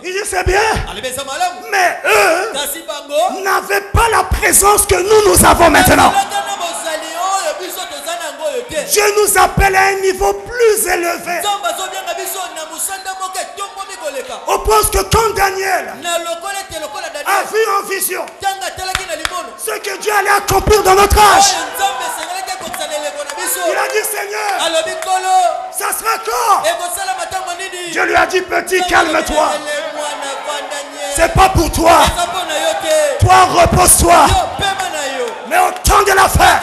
Il dit c'est bien, mais eux n'avaient pas la présence que nous avons maintenant. Dieu nous appelle à un niveau plus élevé. Au point que quand Daniel a vu en vision ce que Dieu allait accomplir dans notre âge, il a dit Seigneur, ça sera quand? Dieu lui a dit petit, calme-toi. C'est pas pour toi. Toi, repose-toi. Mais au temps de la fin,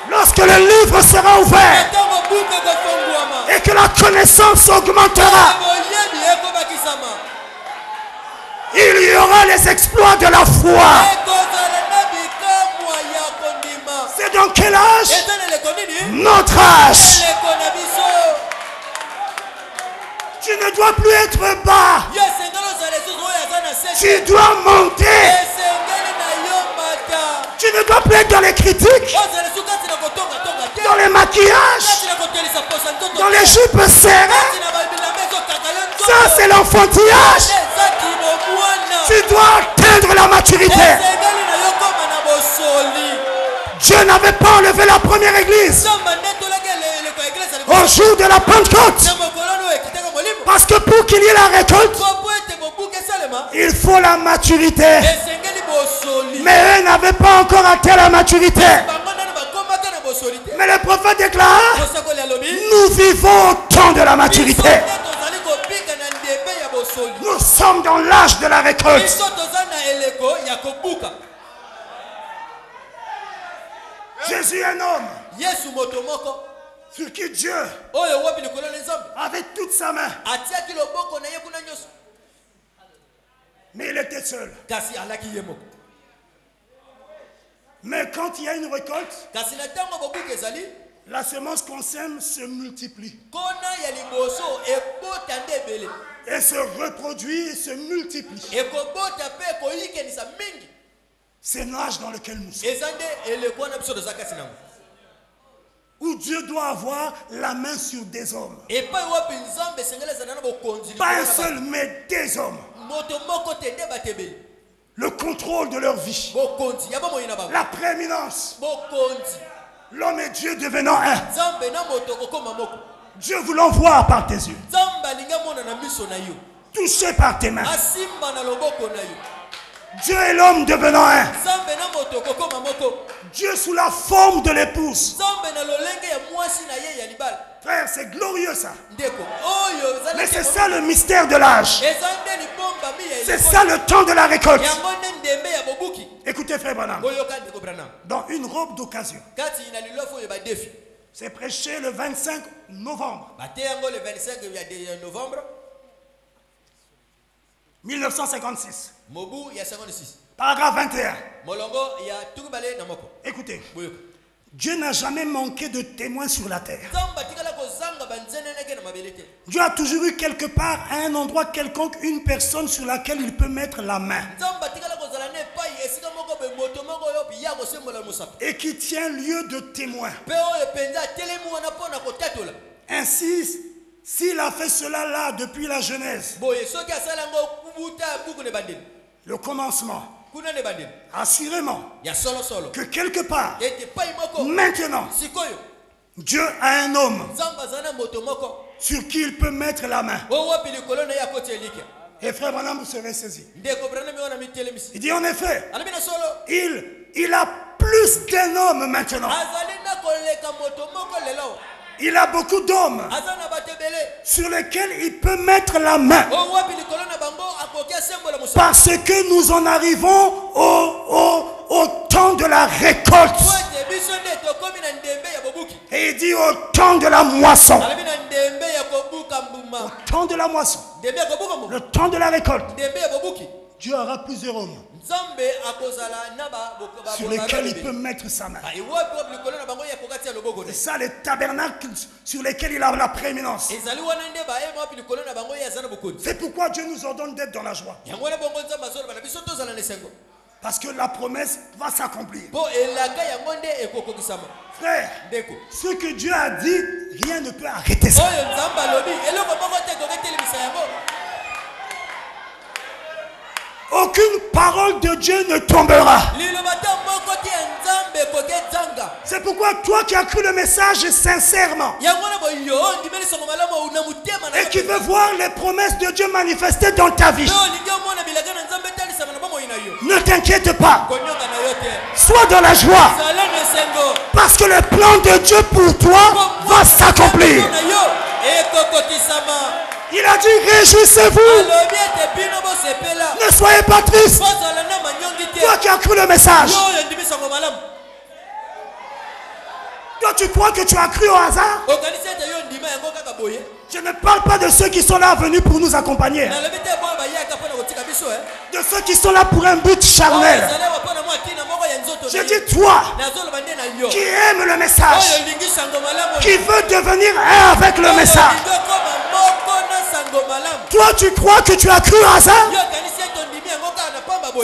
lorsque le livre sera ouvert et que la connaissance augmentera, il y aura les exploits de la foi. C'est dans quel âge? Notre âge. Tu ne dois plus être bas. Tu dois monter. Tu ne dois plus être dans les critiques, dans les maquillages, dans les jupes serrées. Ça, c'est l'enfantillage. Tu dois atteindre la maturité. Dieu n'avait pas enlevé la première église au jour de la Pentecôte. Parce que pour qu'il y ait la récolte, il faut la maturité. Mais eux n'avaient pas encore atteint la maturité. Mais le prophète déclare, nous vivons au temps de la maturité. Nous sommes dans l'âge de la récolte. Jésus est un homme sur qui Dieu, avec toute sa main, mais il était seul. Mais quand il y a une récolte, la semence qu'on sème se multiplie. Et se reproduit et se multiplie. C'est l'âge dans lequel nous sommes. Où Dieu doit avoir la main sur des hommes. Pas un seul, mais des hommes. Le contrôle de leur vie. La prééminence. L'homme et Dieu devenant un. Dieu voulant voir par tes yeux. Toucher par tes mains. Dieu et l'homme devenant un. Dieu sous la forme de l'épouse. Frère, c'est glorieux ça. Mais c'est ça le mystère de l'âge. C'est ça le temps de la récolte. Écoutez frère Branham, dans une robe d'occasion, c'est prêché le 25 novembre 1956. Paragraphe 21. Écoutez, Dieu n'a jamais manqué de témoins sur la terre. Dieu a toujours eu quelque part, à un endroit quelconque, une personne sur laquelle il peut mettre la main. Et qui tient lieu de témoin. Ainsi, s'il a fait cela là depuis la Genèse, le commencement, assurément que quelque part, maintenant, Dieu a un homme sur qui il peut mettre la main. Et frère Branham, vous serez saisi. Il dit en effet, il a plus d'un homme maintenant. Il a beaucoup d'hommes sur lesquels il peut mettre la main. Parce que nous en arrivons au temps de la récolte. Il dit au temps de la moisson. Au temps de la moisson. Le temps de la récolte. Dieu aura plusieurs hommes sur lesquels il peut mettre sa main. C'est ça les tabernacles sur lesquels il a la prééminence. C'est pourquoi Dieu nous ordonne d'être dans la joie. Parce que la promesse va s'accomplir. Frère, ce que Dieu a dit, rien ne peut arrêter ça. Aucune parole de Dieu ne tombera. C'est pourquoi toi qui as cru le message sincèrement et qui veux voir les promesses de Dieu manifestées dans ta vie, ne t'inquiète pas. Sois dans la joie. Parce que le plan de Dieu pour toi va s'accomplir. Il a dit réjouissez-vous. Ne soyez pas tristes. Toi qui as cru le message. Toi tu crois que tu as cru au hasard. Je ne parle pas de ceux qui sont là venus pour nous accompagner. De ceux qui sont là pour un but charnel. Je dis toi qui aime le message, qui veut devenir un avec le message. Toi tu crois que tu as cru au hasard.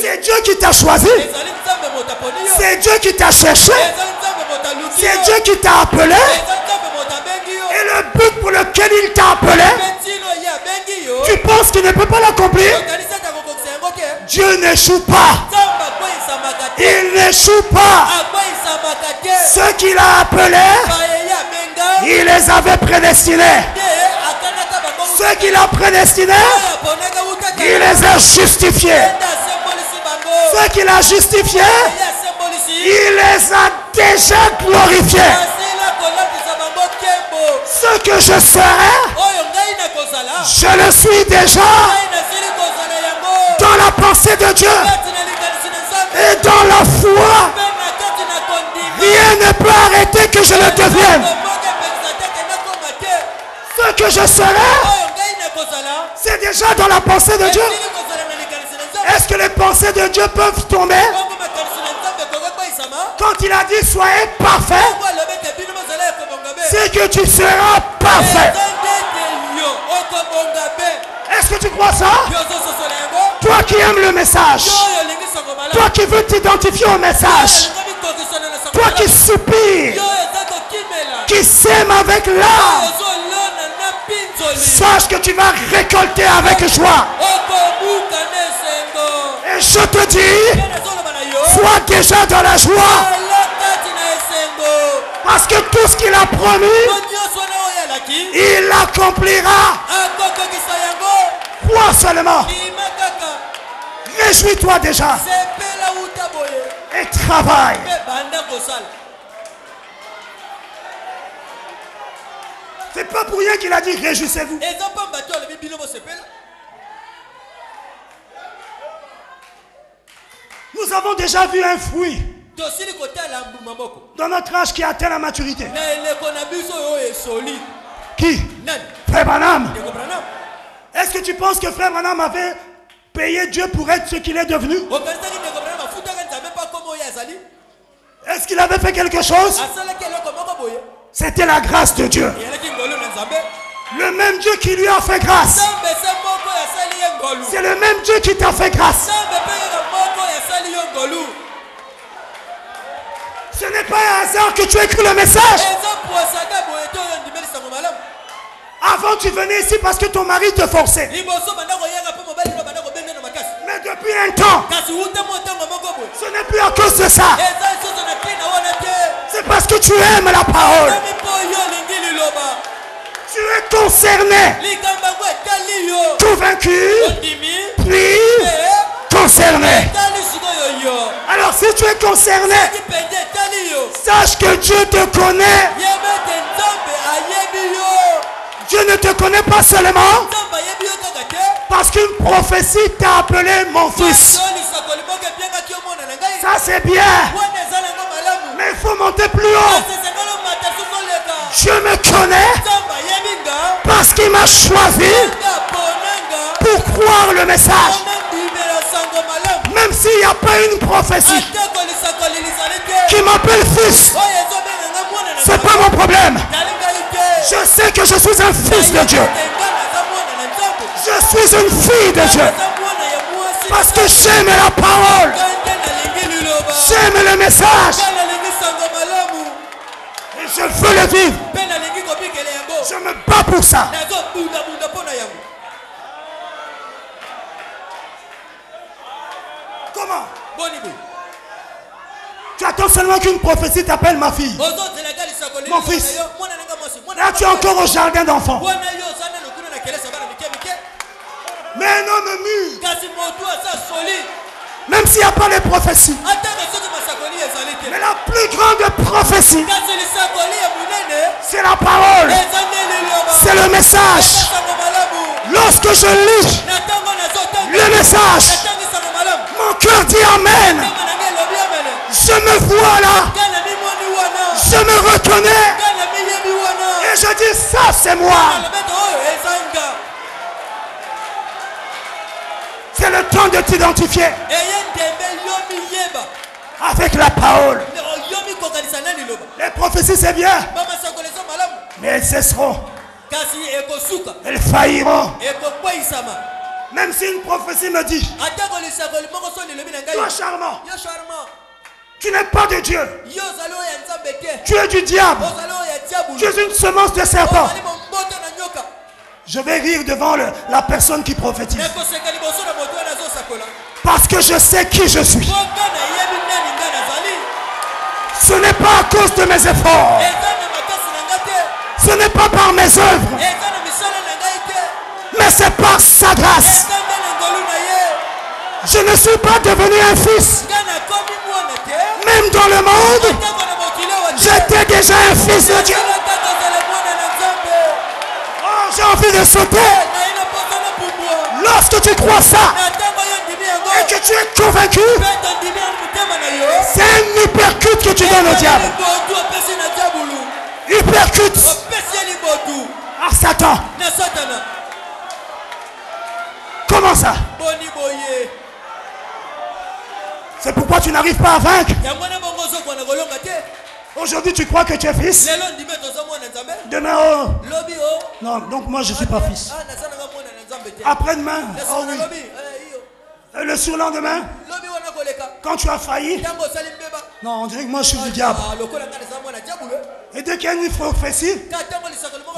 C'est Dieu qui t'a choisi. C'est Dieu qui t'a cherché. C'est Dieu qui t'a appelé. Et le but pour lequel il t'a appelé, tu penses qu'il ne peut pas l'accomplir. Dieu n'échoue pas. Il n'échoue pas. Ceux qu'il a appelés, il les avait prédestinés. Ceux qu'il a prédestinés, il les a justifiés. Ceux qu'il a justifiés, il les a déjà glorifiés. Ce que je serai, je le suis déjà dans la pensée de Dieu et dans la foi. Rien ne peut arrêter que je le devienne. Ce que je serai, c'est déjà dans la pensée de Dieu. Est-ce que les pensées de Dieu peuvent tomber? Quand il a dit soyez parfait, c'est que tu seras parfait. Est-ce que tu crois ça? Toi qui aimes le message, toi qui veux t'identifier au message, toi qui soupires, qui sème avec l'âme, sache que tu vas récolter avec joie. Et je te dis, sois déjà dans la joie. Parce que tout ce qu'il a promis, il l'accomplira. Crois seulement. Réjouis-toi déjà. Et travaille. C'est pas pour rien qu'il a dit réjouissez-vous. Nous avons déjà vu un fruit dans notre âge qui atteint la maturité. Qui? Frère Branham. Est-ce que tu penses que Frère Branham avait payé Dieu pour être ce qu'il est devenu? Est-ce qu'il avait fait quelque chose? C'était la grâce de Dieu. Le même Dieu qui lui a fait grâce. C'est le même Dieu qui t'a fait grâce. Ce n'est pas un hasard que tu as écrit le message. Avant tu venais ici parce que ton mari te forçait. Mais depuis un temps, ce n'est plus à cause de ça. C'est parce que tu aimes la parole. Tu es concerné. Convaincu. Puis concerné. Alors si tu es concerné, sache que Dieu te connaît. Dieu ne te connaît pas seulement parce qu'une prophétie t'a appelé mon fils. Ça c'est bien. Mais il faut monter plus haut. qui m'a choisi pour croire le message. Même s'il n'y a pas une prophétie qui m'appelle fils, ce n'est pas mon problème. Je sais que je suis un fils de Dieu. Je suis une fille de Dieu. Parce que j'aime la parole. J'aime le message. Et je veux le vivre. Je me bats pour ça. Comment? Tu attends seulement qu'une prophétie t'appelle ma fille. Mon fils. Là tu es encore au jardin d'enfants. Mais un homme mûr, même s'il n'y a pas de prophétie, mais la plus grande prophétie, c'est la parole, c'est le message. Lorsque je lis le message, mon cœur dit Amen. Je me vois là, je me reconnais et je dis ça c'est moi. C'est le temps de t'identifier avec la parole. Les prophéties c'est bien, mais elles cesseront, elles failliront. Même si une prophétie me dit tu es charmant, tu n'es pas de Dieu, tu es du diable, tu es une semence de serpent, je vais rire devant la personne qui prophétise. Parce que je sais qui je suis. Ce n'est pas à cause de mes efforts. Ce n'est pas par mes œuvres. Mais c'est par sa grâce. Je ne suis pas devenu un fils. Même dans le monde, j'étais déjà un fils de Dieu. Oh, j'ai envie de sauter. Lorsque tu crois ça et que tu es convaincu, c'est un hypercute que tu donnes au diable. Hypercute à Satan. Comment ça? C'est pourquoi tu n'arrives pas à vaincre. Aujourd'hui tu crois que tu es fils. Demain oh. Non, donc moi je ne suis pas fils. Après-demain, oh oui. Et le surlendemain, quand tu as failli, non, on dirait que moi je suis du diable. Et dès qu'il y a une prophétie,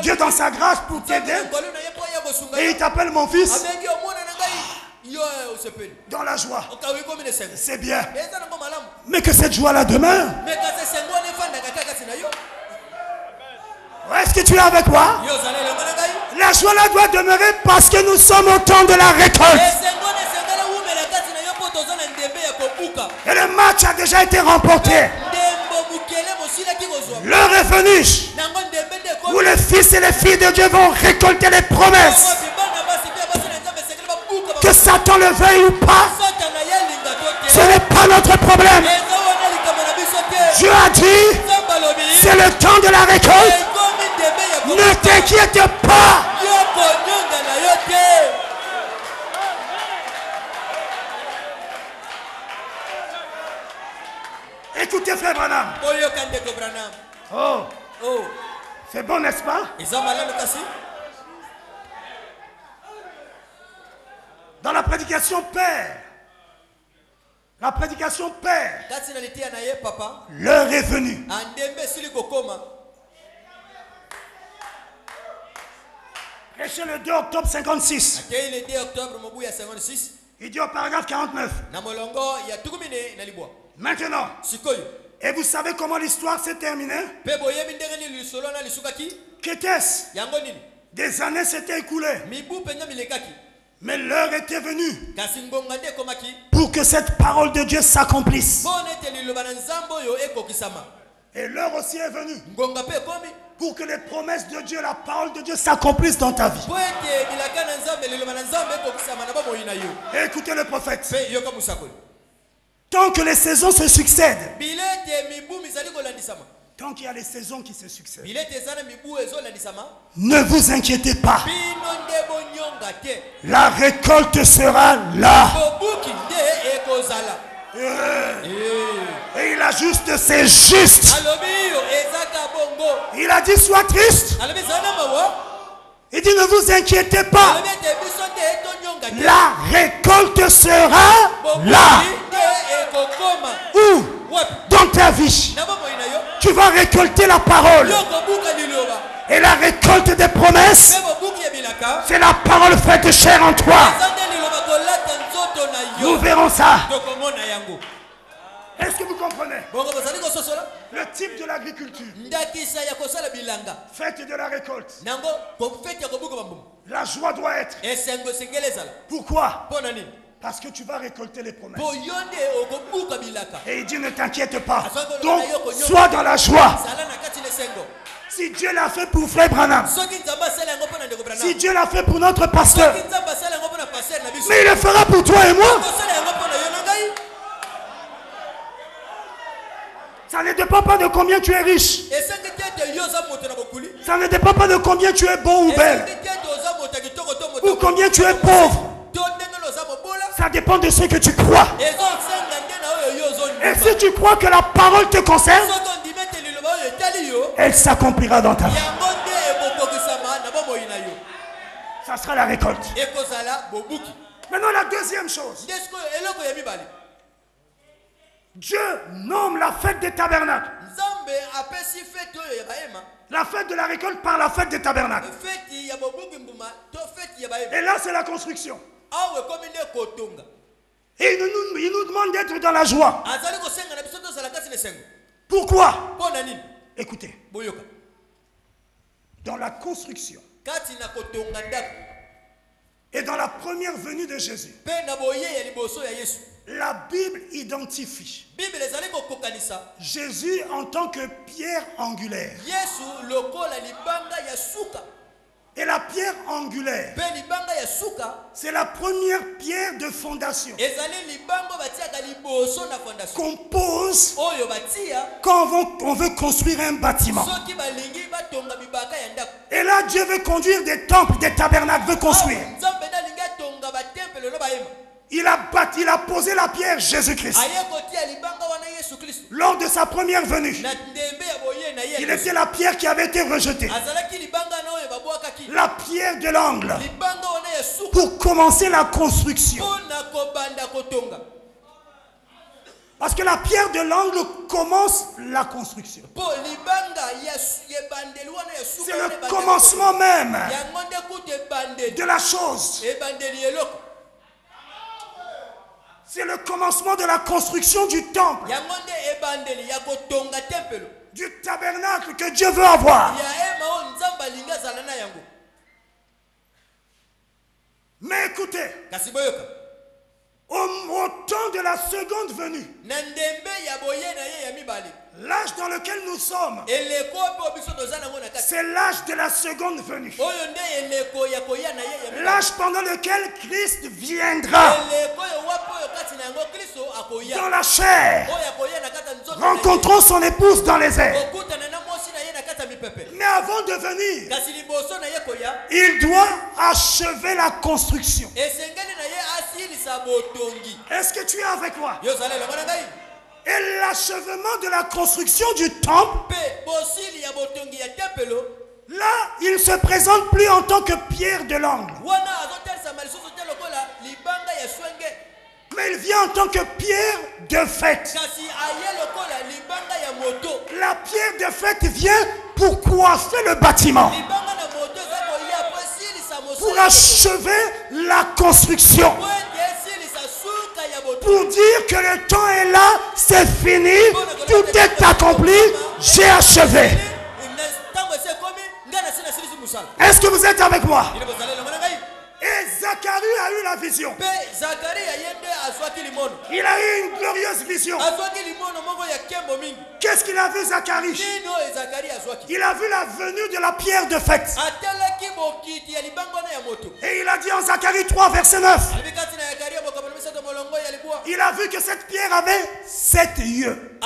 Dieu dans sa grâce pour t'aider, et il t'appelle mon fils, dans la joie. C'est bien. Mais que cette joie-là demeure. Est-ce que tu es avec moi? La joie-là doit demeurer parce que nous sommes au temps de la récolte. Et le match a déjà été remporté. L'heure est venue où les fils et les filles de Dieu vont récolter les promesses. Que Satan le veuille ou pas, ce n'est pas notre problème. Dieu a dit, c'est le temps de la récolte. Ne t'inquiète pas. Écoutez frère Branham. Oh, c'est bon n'est-ce pas? Dans la prédication Père, l'heure est venue. Prêché le 2 octobre 56. Il dit au paragraphe 49. Maintenant, et vous savez comment l'histoire s'est terminée? Qu'était-ce? Des années s'étaient écoulées. Mais l'heure était venue pour que cette parole de Dieu s'accomplisse. Et l'heure aussi est venue pour que les promesses de Dieu, la parole de Dieu s'accomplissent dans ta vie. Et écoutez le prophète. Tant que les saisons se succèdent, Tant qu'il y a les saisons qui se succèdent, ne vous inquiétez pas. La récolte sera là. Et il ajuste, c'est juste. Il a dit, sois triste. Il dit, ne vous inquiétez pas. La récolte sera là. Où? Dans ta vie. Tu vas récolter la parole. Et la récolte des promesses, c'est la parole faite chair en toi. Nous verrons ça. Est-ce que vous comprenez? Le type de l'agriculture, fête de la récolte. La joie doit être. Pourquoi? Parce que tu vas récolter les promesses. Et il dit, ne t'inquiète pas. Donc, sois dans la joie. Si Dieu l'a fait pour Frère Branham, si Dieu l'a fait pour notre pasteur, mais il le fera pour toi et moi. Ça ne dépend pas de combien tu es riche. Ça ne dépend pas de combien tu es bon ou belle. Ou combien tu es pauvre. Ça dépend de ce que tu crois. Et si tu crois que la parole te concerne, elle s'accomplira dans ta vie. Ça sera la récolte. Maintenant, la deuxième chose. Dieu nomme la fête des tabernacles. La fête de la récolte par la fête des tabernacles. Et là, c'est la construction. Et il nous demande d'être dans la joie. Pourquoi? Écoutez. Dans la construction et dans la première venue de Jésus, la Bible identifie Jésus en tant que pierre angulaire. Et la pierre angulaire, c'est la première pierre de fondation qu'on pose quand on veut construire un bâtiment. Et là, Dieu veut conduire des temples, des tabernacles, veut construire. Il a posé la pierre Jésus-Christ. Lors de sa première venue, il était la pierre qui avait été rejetée. La pierre de l'angle pour commencer la construction. Parce que la pierre de l'angle commence la construction. C'est le commencement même de la chose. C'est le commencement de la construction du temple, du tabernacle que Dieu veut avoir. Mais écoutez, au temps de la seconde venue, l'âge dans lequel nous sommes, c'est l'âge de la seconde venue. L'âge pendant lequel Christ viendra dans la chair, rencontrant son épouse dans les airs. Mais avant de venir, il doit achever la construction. Est-ce que tu es avec moi? Et l'achèvement de la construction du temple, là, il ne se présente plus en tant que pierre de l'angle. Mais il vient en tant que pierre de fête. La pierre de fête vient pour coiffer le bâtiment, pour achever la construction, pour dire que le temps est là, c'est fini, tout est accompli, j'ai achevé. Est-ce que vous êtes avec moi? Et Zacharie a eu la vision. Il a eu une glorieuse vision. Qu'est-ce qu'il a vu, Zacharie? Il a vu la venue de la pierre de fête. Et il a dit en Zacharie 3, verset 9. Il a vu que cette pierre avait 7 yeux.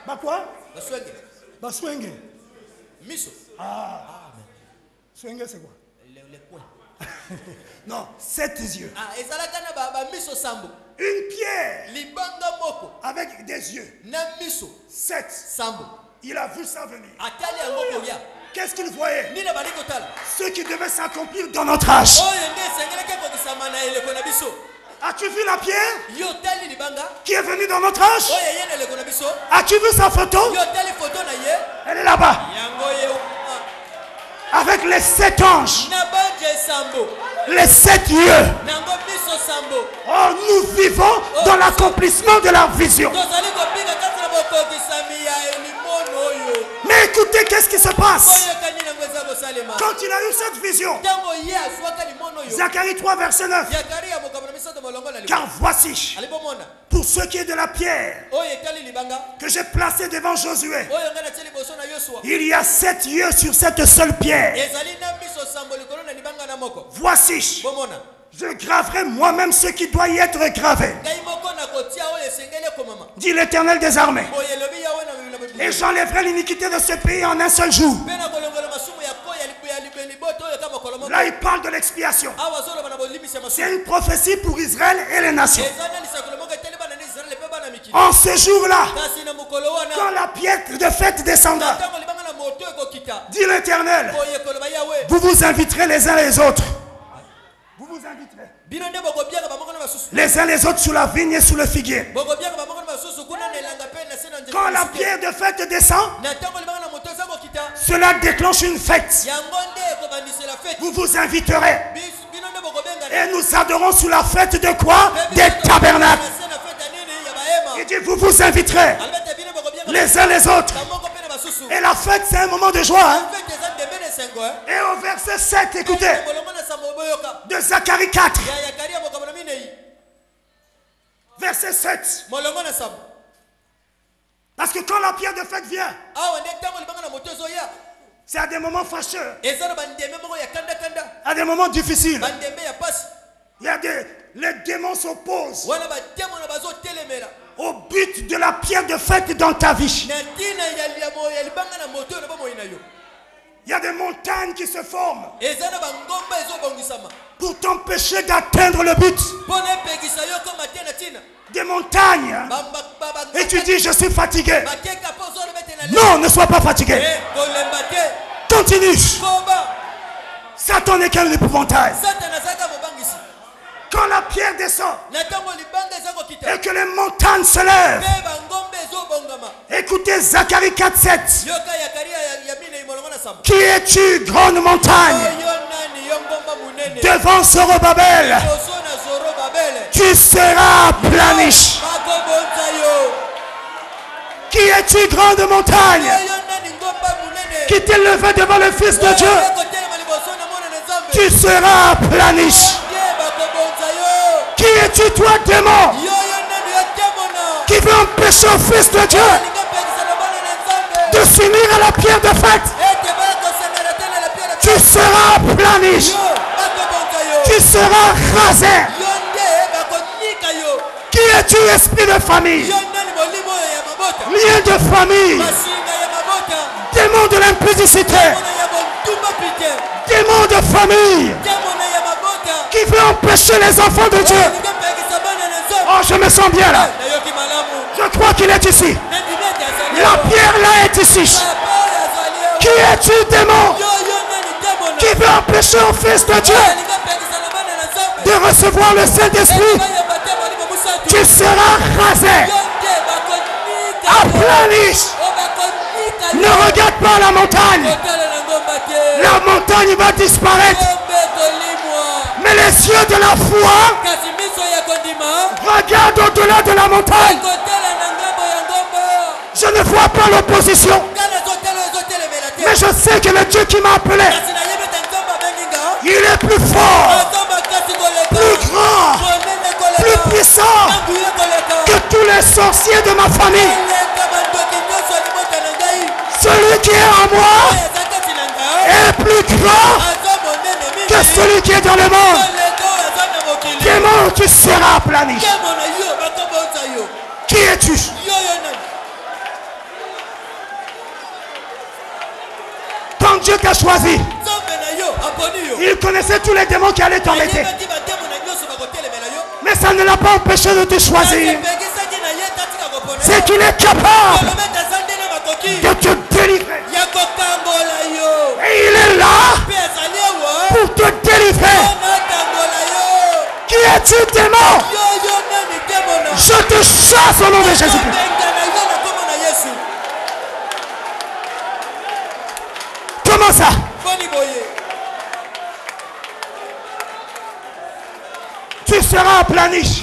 Bah quoi? Baswenge. Miso. Ah. Swenge c'est quoi? Les coins. Non, 7 yeux. Ah, et ça la miso sambo. Une pierre. Libanga moko. Avec des yeux. Na miso. 7. Sambo. Il a vu ça venir. Atali ya moko ya. Qu'est-ce qu'il voyait? Ni na baliko tala. Ce qui devait s'accomplir dans notre âge. Oh, yende sengele ke ko kisama na ile kona biso. As-tu vu la pierre Yo tali libanga qui est venue dans notre âge? Oh, yende le kona biso. As-tu vu sa photo? Yo tali photo na ye. Elle est là-bas. Yango ye. Avec les 7 anges. Na banje sambo. Les 7 yeux. Nango biso sambo. Oh, nous vivons dans l'accomplissement de la vision. Mais écoutez, qu'est-ce qui se passe? Quand il a eu cette vision, Zacharie 3, verset 9. Car voici, pour ce qui est de la pierre que j'ai placée devant Josué, il y a 7 yeux sur cette seule pierre. Voici, je graverai moi-même ce qui doit y être gravé, dit l'Éternel des armées. Et j'enlèverai l'iniquité de ce pays en un seul jour. Là, il parle de l'expiation. C'est une prophétie pour Israël et les nations. En ce jour-là, quand la pierre de fête descendra, dit l'Éternel, vous vous inviterez les uns les autres. Vous vous inviterez les uns les autres sous la vigne et sous le figuier. Quand la pierre de fête descend, cela déclenche une fête. Vous vous inviterez. Et nous adorons sous la fête de quoi? Des tabernacles. Il dit vous vous inviterez les uns les autres. Et la fête c'est un moment de joie. Hein? Et au verset 7, écoutez, de Zacharie 4. Verset 7. Parce que quand la pierre de fête vient, c'est à des moments fâcheux, à des moments difficiles. Il y a les démons s'opposent au but de la pierre de fête dans ta vie. Il y a des montagnes qui se forment pour t'empêcher d'atteindre le but. Des montagnes. Et tu dis je suis fatigué. Non, ne sois pas fatigué. Continue. Satan n'est qu'un épouvantail. Quand la pierre descend et que les montagnes se lèvent, écoutez Zacharie 4:7. Qui es-tu, grande montagne? Devant Zorobabel, tu seras planiche. Qui es-tu, grande montagne? Qui t'est levé devant le Fils de Dieu? Tu seras planiche. Qui es-tu, toi, démon, qui veut empêcher au Fils de Dieu de s'unir à la pierre de fête? Tu seras planiche. Tu seras rasé. Qui es-tu, esprit de famille? Lien de famille. Démon de l'impudicité. Démon de famille qui veut empêcher les enfants de Dieu. Oh, je me sens bien là. Je crois qu'il est ici. La pierre là est ici. Qui es-tu, démon, qui veut empêcher au Fils de Dieu de recevoir le Saint-Esprit? Tu seras rasé, aplani. Ne regarde pas la montagne. La montagne va disparaître. Mais les yeux de la foi regardent au-delà de la montagne. Je ne vois pas l'opposition. Mais je sais que le Dieu qui m'a appelé, il est plus fort, plus grand, plus puissant que tous les sorciers de ma famille. Celui qui est en moi est plus grand que celui qui est dans le monde. Démon, tu seras aplani. Qui es-tu? Dieu t'a choisi. Il connaissait tous les démons qui allaient t'embêter. Mais ça ne l'a pas empêché de te choisir. C'est qu'il est capable de te délivrer. Et il est là pour te délivrer. Qui es-tu, démon? Je te chasse au nom de Jésus-Christ. Comment ça? Tu seras en planiche.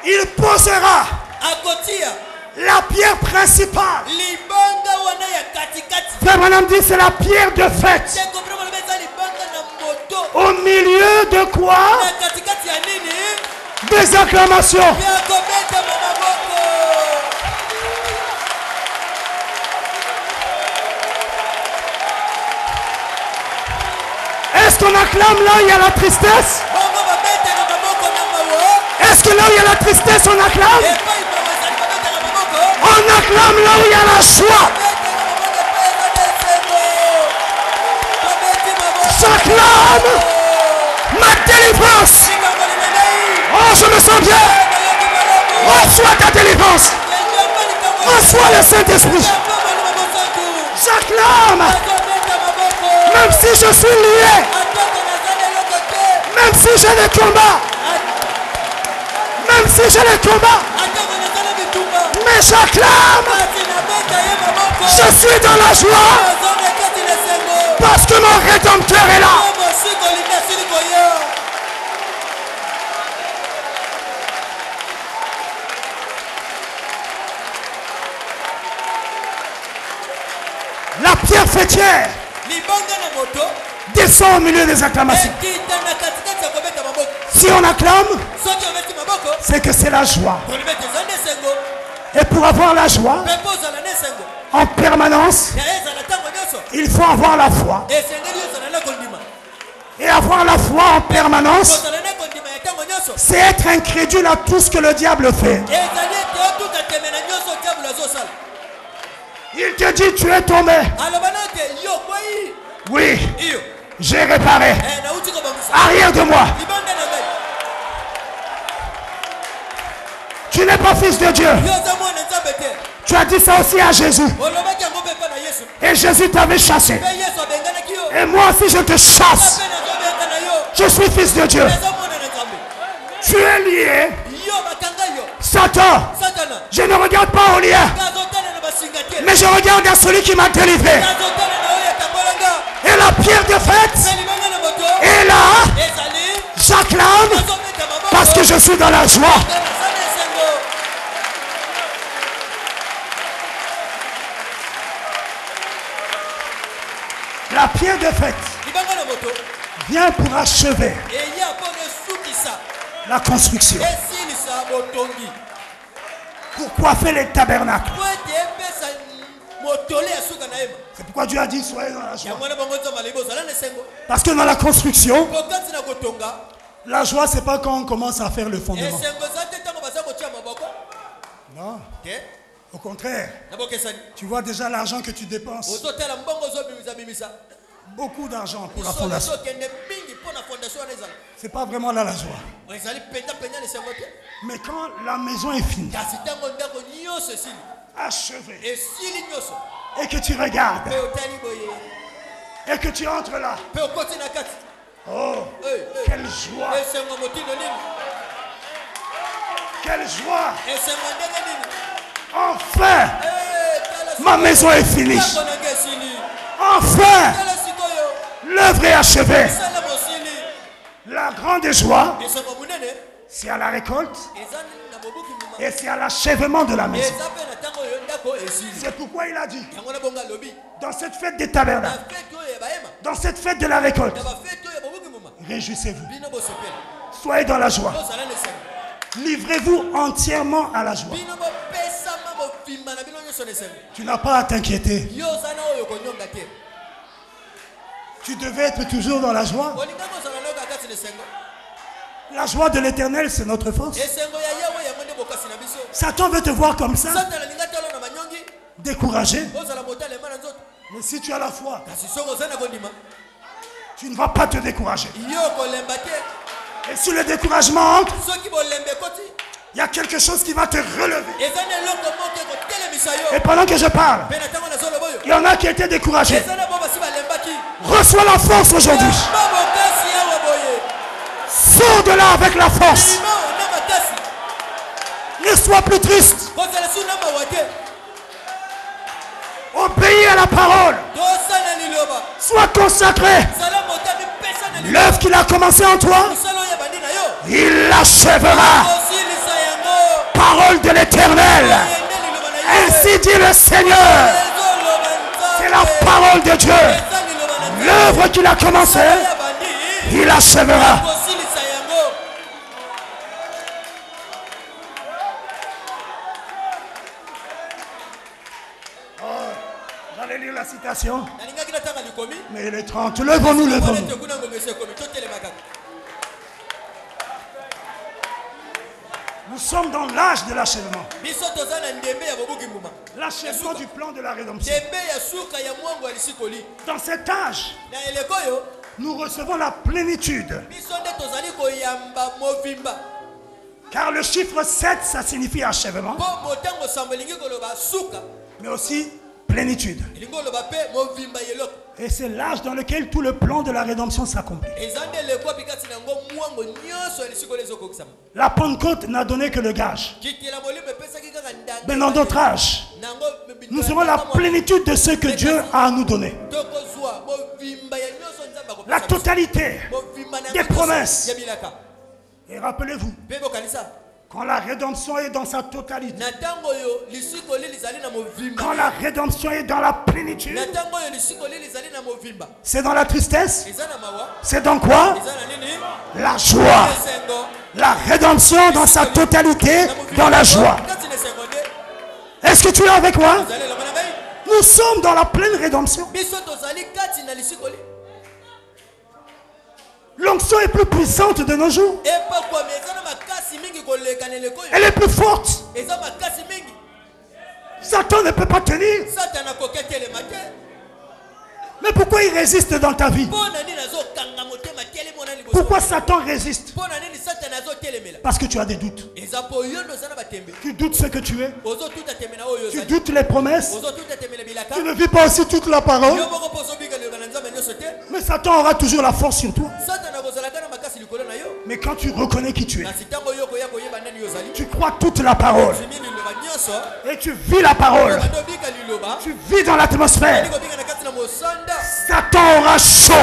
Il posera la pierre principale. Frère Branham dit c'est la pierre de fête. Au milieu de quoi? Des acclamations. Est-ce qu'on acclame là où il y a la tristesse? Est-ce que là où il y a la tristesse on acclame? On acclame là où il y a la joie. J'acclame ma délivrance. Oh, je me sens bien. Reçois ta délivrance. Reçois le Saint-Esprit. J'acclame. Même si je suis lié. Même si j'ai des combats. Même si j'ai des combats. Mais j'acclame. Je suis dans la joie. Parce que mon Rédempteur est là. La pierre fêtière descend au milieu des acclamations. Si on acclame, c'est que c'est la joie. Et pour avoir la joie en permanence, il faut avoir la foi. Et avoir la foi en permanence, c'est être incrédule à tout ce que le diable fait. Il te dit tu es tombé. Oui, j'ai réparé. Arrière de moi. Tu n'es pas fils de Dieu. Tu as dit ça aussi à Jésus. Et Jésus t'avait chassé. Et moi aussi je te chasse. Je suis fils de Dieu. Tu es lié. Satan, je ne regarde pas au lien, mais je regarde à celui qui m'a délivré. Et la pierre de fête est là. J'acclame parce que je suis dans la joie. La pierre de fête vient pour achever la construction. Pour coiffer les tabernacles. C'est pourquoi Dieu a dit soyez dans la joie. Parce que dans la construction, la joie c'est pas quand on commence à faire le fondement. Non. Au contraire, tu vois déjà l'argent que tu dépenses. Beaucoup d'argent pour la fondation. C'est pas vraiment là la joie. Mais quand la maison est finie, achevée, et que tu regardes, et que tu entres là, oh, quelle joie! Quelle joie! Enfin, ma maison est finie. Enfin, l'œuvre est achevée. La grande joie, c'est à la récolte et c'est à l'achèvement de la maison. C'est pourquoi il a dit, dans cette fête des tabernacles, dans cette fête de la récolte, réjouissez-vous. Soyez dans la joie. Livrez-vous entièrement à la joie. Tu n'as pas à t'inquiéter. Tu devais être toujours dans la joie. La joie de l'Éternel, c'est notre force. Satan veut te voir comme ça, découragé. Mais si tu as la foi, tu ne vas pas te décourager. Et si le découragement entre, il y a quelque chose qui va te relever. Et pendant que je parle, il y en a qui étaient découragés. Reçois la force aujourd'hui. Sors de là avec la force. Ne sois plus triste. Obéis à la parole. Sois consacré. L'œuvre qu'il a commencé en toi, il l'achèvera. Parole de l'Éternel. Ainsi dit le Seigneur. C'est la parole de Dieu. L'œuvre qu'il a commencé, il l'achèvera. J'allais lire la citation. Mais il est 30. Levons-nous, levons-nous. Nous sommes dans l'âge de l'achèvement. L'achèvement du plan de la rédemption. Dans cet âge, nous recevons la plénitude. Car le chiffre 7, ça signifie achèvement. Mais aussi plénitude. Et c'est l'âge dans lequel tout le plan de la rédemption s'accomplit. La Pentecôte n'a donné que le gage. Mais dans d'autres âges, nous aurons la plénitude de ce que Dieu a à nous donner. La totalité des promesses. Et rappelez-vous, quand la rédemption est dans sa totalité, quand la rédemption est dans la plénitude, c'est dans la tristesse, c'est dans quoi? La joie. La rédemption dans sa totalité, dans la joie. Est-ce que tu es avec moi? Nous sommes dans la pleine rédemption. L'onction est plus puissante de nos jours. Elle est plus forte. Satan ne peut pas tenir. Mais pourquoi il résiste dans ta vie? Pourquoi Satan résiste? Parce que tu as des doutes. Tu doutes ce que tu es. Tu doutes les promesses. Tu ne vis pas aussi toute la parole. Mais Satan aura toujours la force sur toi. Mais quand tu reconnais qui tu es, tu crois toute la parole et tu vis la parole, tu vis dans l'atmosphère, Satan aura chaud.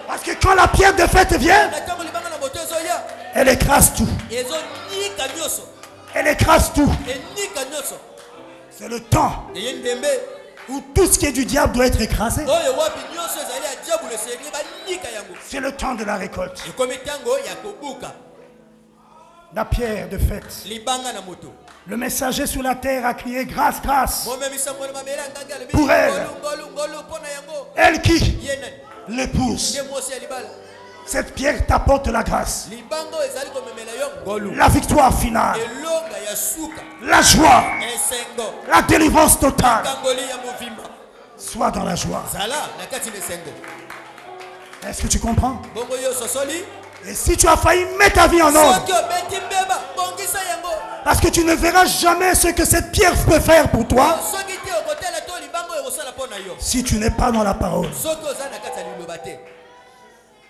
Parce que quand la pierre de fête vient, elle écrase tout. Elle écrase tout. C'est le temps où tout ce qui est du diable doit être écrasé. C'est le temps de la récolte. La pierre de fête. Le messager sur la terre a crié grâce, grâce. Pour elle. Elle qui? L'épouse. Cette pierre t'apporte la grâce. La victoire finale. La joie. La délivrance totale. Sois dans la joie. Est-ce que tu comprends? Et si tu as failli mettre ta vie en ordre, parce que tu ne verras jamais ce que cette pierre peut faire pour toi, si tu n'es pas dans la parole.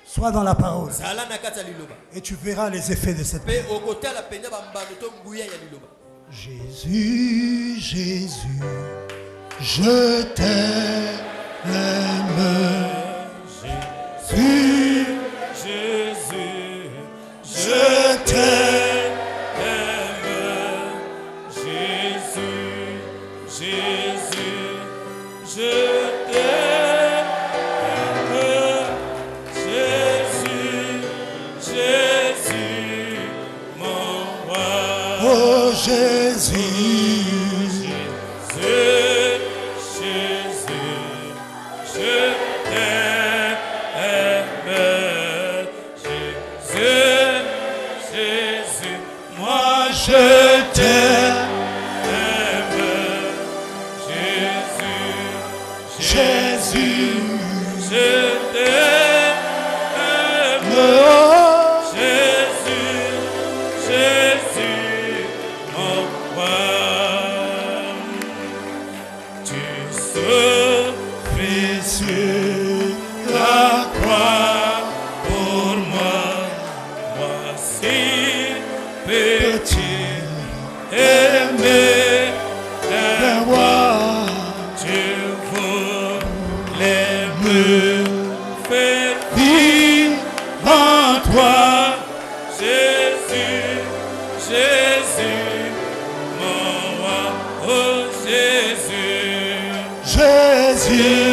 Sois dans la parole. Et tu verras les effets de cette pierre. Jésus, Jésus, je t'aime. Jésus, Jésus, je t'aime. Jésus, Jésus, je t'aime. Jésus, Jésus, mon roi. Oh Jésus. Je t'aime, Jésus. souffrir sur la croix pour moi. Moi si petit, aimé d'un roi, tu voulais me faire vivre en toi, Jésus, Jésus, mon roi, oh Jésus, Jésus.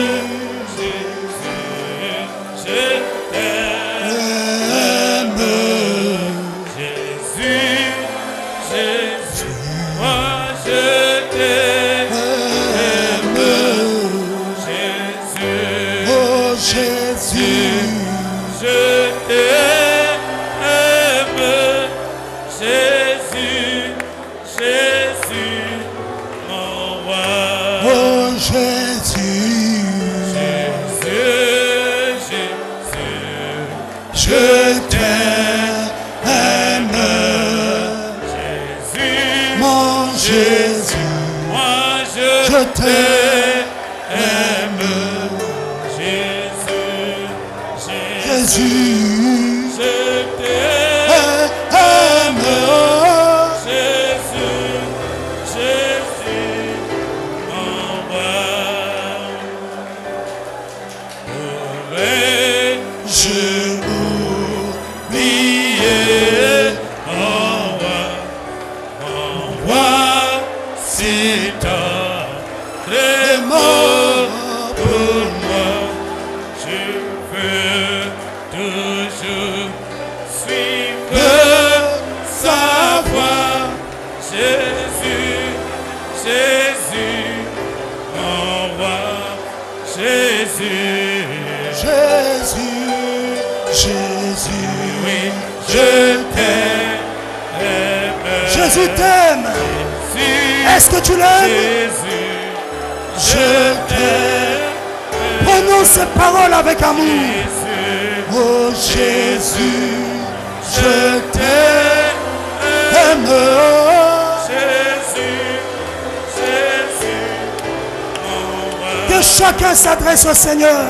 Jésus t'aime. Est-ce que tu l'aimes? Je t'aime. Prononce ces paroles avec amour. Oh Jésus, je t'aime. Que chacun s'adresse au Seigneur.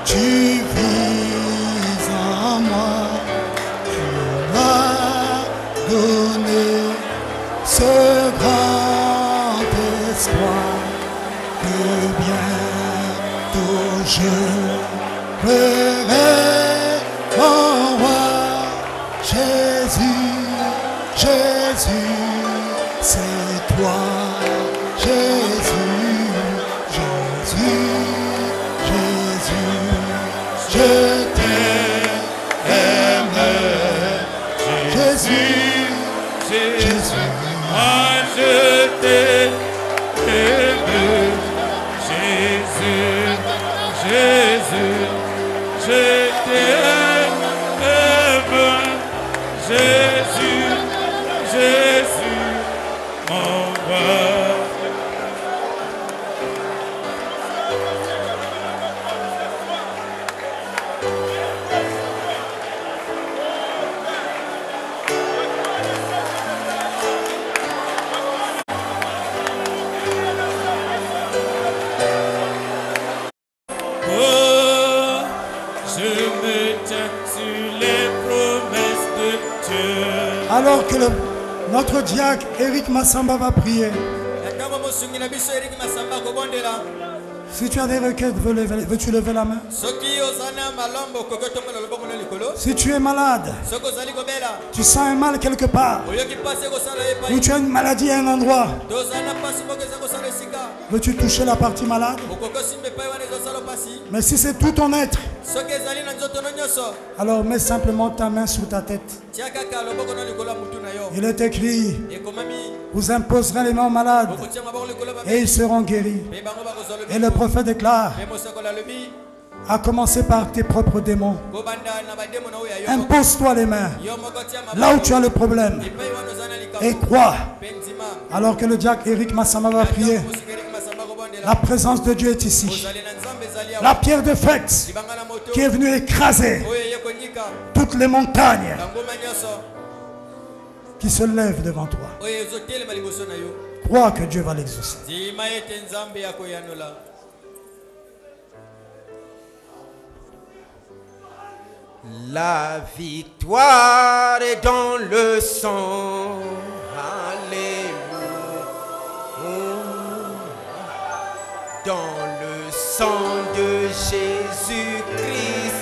Tu vis en moi, tu m'as donné ce grand espoir que bientôt je verrai mon roi. Jésus, Jésus, c'est toi, Jésus, Jésus. Je t'aime, Jésus, Jésus, moi je t'aime, Jésus, Jésus, je t'aime, Jésus, Jésus, mon roi. Alors que notre diacre Eric Massamba va prier. Si tu as des requêtes, veux-tu lever la main? Si tu es malade, tu sens un mal quelque part, ou tu as une maladie à un endroit, veux-tu toucher la partie malade? Mais si c'est tout ton être, alors mets simplement ta main sur ta tête. Il est écrit, vous imposerez les mains aux malades et ils seront guéris. Et le prophète déclare, à commencer par tes propres démons. Impose-toi les mains là où tu as le problème et crois. Alors que le diacre Eric Massamba va prier, la présence de Dieu est ici. La pierre de fête qui est venue écraser toutes les montagnes. qui se lève devant toi. Crois que Dieu va l'exaucer. La victoire est dans le sang. Alléluia. Dans le sang de Jésus-Christ,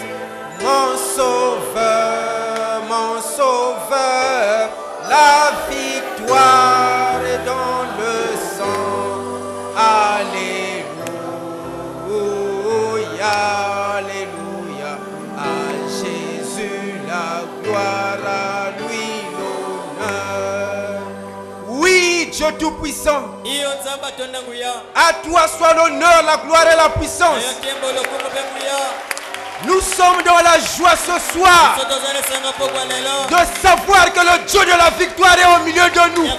mon sauveur, mon sauveur. La victoire est dans le sang. Alléluia, alléluia. À Jésus la gloire, à lui l'honneur. Oui, Dieu Tout-Puissant, à toi soit l'honneur, la gloire et la puissance. Nous sommes dans la joie ce soir de savoir que le Dieu de la victoire est au milieu de nous.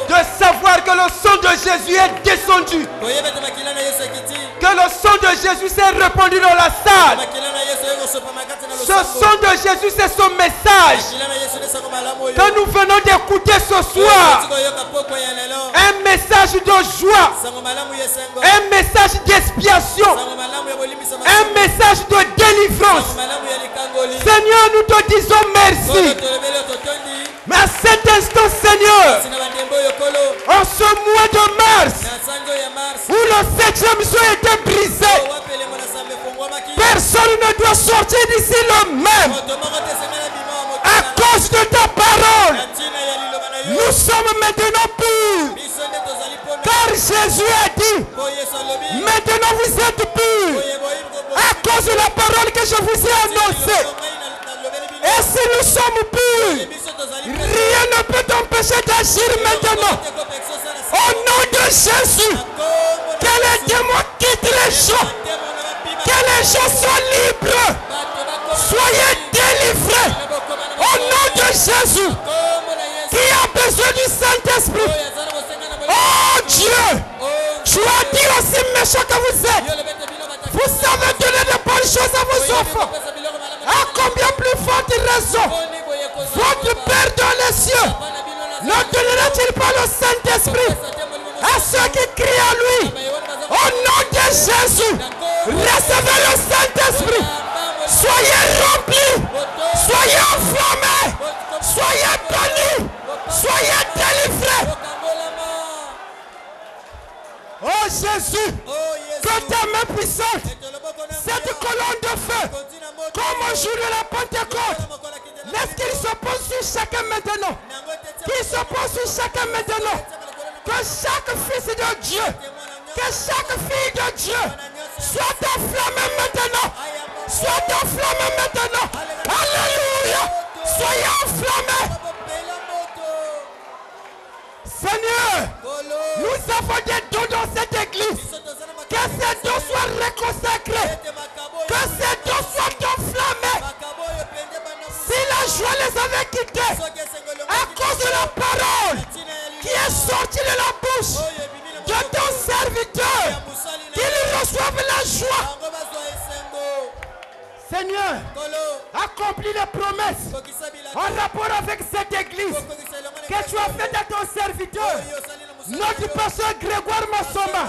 De savoir que le sang de Jésus est descendu. Que le sang de Jésus s'est répandu dans la salle. Ce sang de Jésus, c'est son message que nous venons d'écouter ce soir. Un message de joie. Un message d'expiation. Un message de délivrance. Seigneur, nous te disons merci. Mais à cet instant, Seigneur, en ce mois de mars, où le 7e jour était brisé, personne ne doit sortir d'ici le même. À cause de ta parole, nous sommes maintenant purs. Car Jésus a dit, maintenant vous êtes purs. À cause de la parole que je vous ai annoncée. Et si nous sommes purs, rien ne peut t'empêcher d'agir maintenant. Au nom de Jésus, que les démons quittent les gens. Que les gens soient libres. Soyez délivrés. Au nom de Jésus, qui a besoin du Saint-Esprit. Oh Dieu, tu as dit aussi méchant que vous êtes. Vous savez donner de bonnes choses à vos enfants. À combien plus forte raison votre Père dans les cieux ne donnera-t-il pas le Saint-Esprit à ceux qui crient à lui? Au nom de Jésus, recevez le Saint-Esprit. Soyez remplis, soyez enflammés, soyez bénis, soyez délivrés. Oh Jésus, que ta main puissante, cette colonne de feu, comme au jour de la Pentecôte, laisse qu'il se pose sur chacun maintenant. Qu'il se pose sur chacun maintenant. Que chaque fils de Dieu, que chaque fille de Dieu soit enflammé maintenant. Soit enflammé maintenant. Alléluia. Soyez enflammés. Seigneur, nous avons des dons dans cette église. Que ces dons soient reconsacrés. Que ces dons soient enflammés. Si la joie les avait quittés à cause de la parole qui est sortie de la bouche de ton serviteur, qu'il reçoive la joie. Seigneur, accomplis les promesses en rapport avec cette église que tu as fait à ton serviteur, notre pasteur Grégoire Massoma.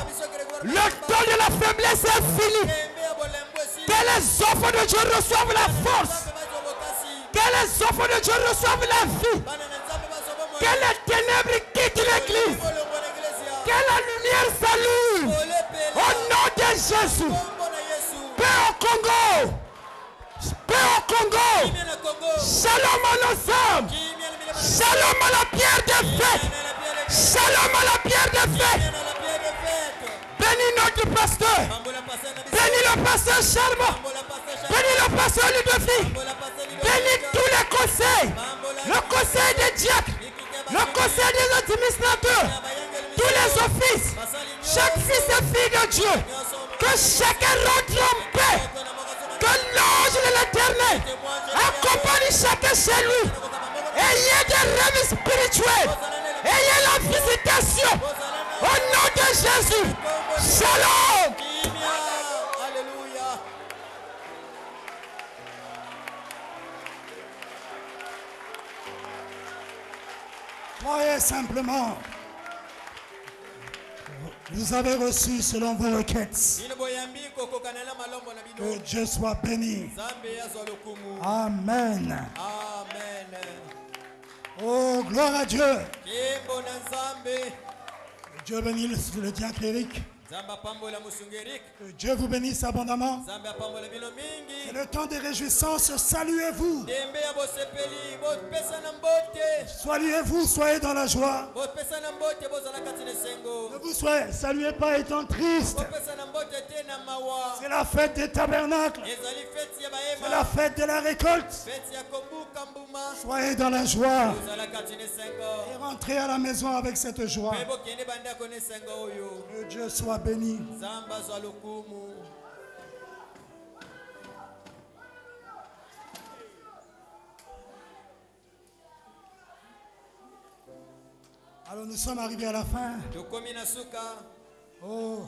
Le temps de la faiblesse est fini. Que les enfants de Dieu reçoivent la force. Que les enfants de Dieu reçoivent la vie. Que les ténèbres quittent l'église. Que la lumière s'allume. Au nom de Jésus. Paix au Congo. Paix au Congo. Shalom à nos âmes. Shalom à la pierre de fête. Shalom à la pierre de fête. Bénis notre pasteur. Bénis le pasteur Charmant. Bénis le pasteur Ludovic. Bénis tous les conseils. Le conseil des diacres. Le conseil des administrateurs. Tous les offices. Chaque fils et fille de Dieu. Que chacun rentre en paix. Que l'ange de l'Éternel accompagne chacun chez lui. Ayez des rêves spirituels. Ayez la visitation. Au nom de Jésus. Shalom. Croyez simplement. Vous avez reçu selon vos requêtes. Que Dieu soit béni. Amen. Amen. Oh, gloire à Dieu. Dieu bénisse le diacre Eric. Que Dieu vous bénisse abondamment. C'est le temps de réjouissance. Saluez-vous. Saluez-vous, soyez dans la joie. Ne vous saluez pas étant triste. C'est la fête des tabernacles. C'est la fête de la récolte. Soyez dans la joie. Et rentrez à la maison avec cette joie. Que Dieu soit béni. Alors nous sommes arrivés à la fin. Oh.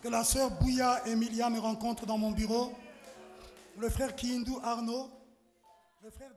Que la sœur Bouya Emilia me rencontre dans mon bureau. Le frère Kindu Arnaud. Le frère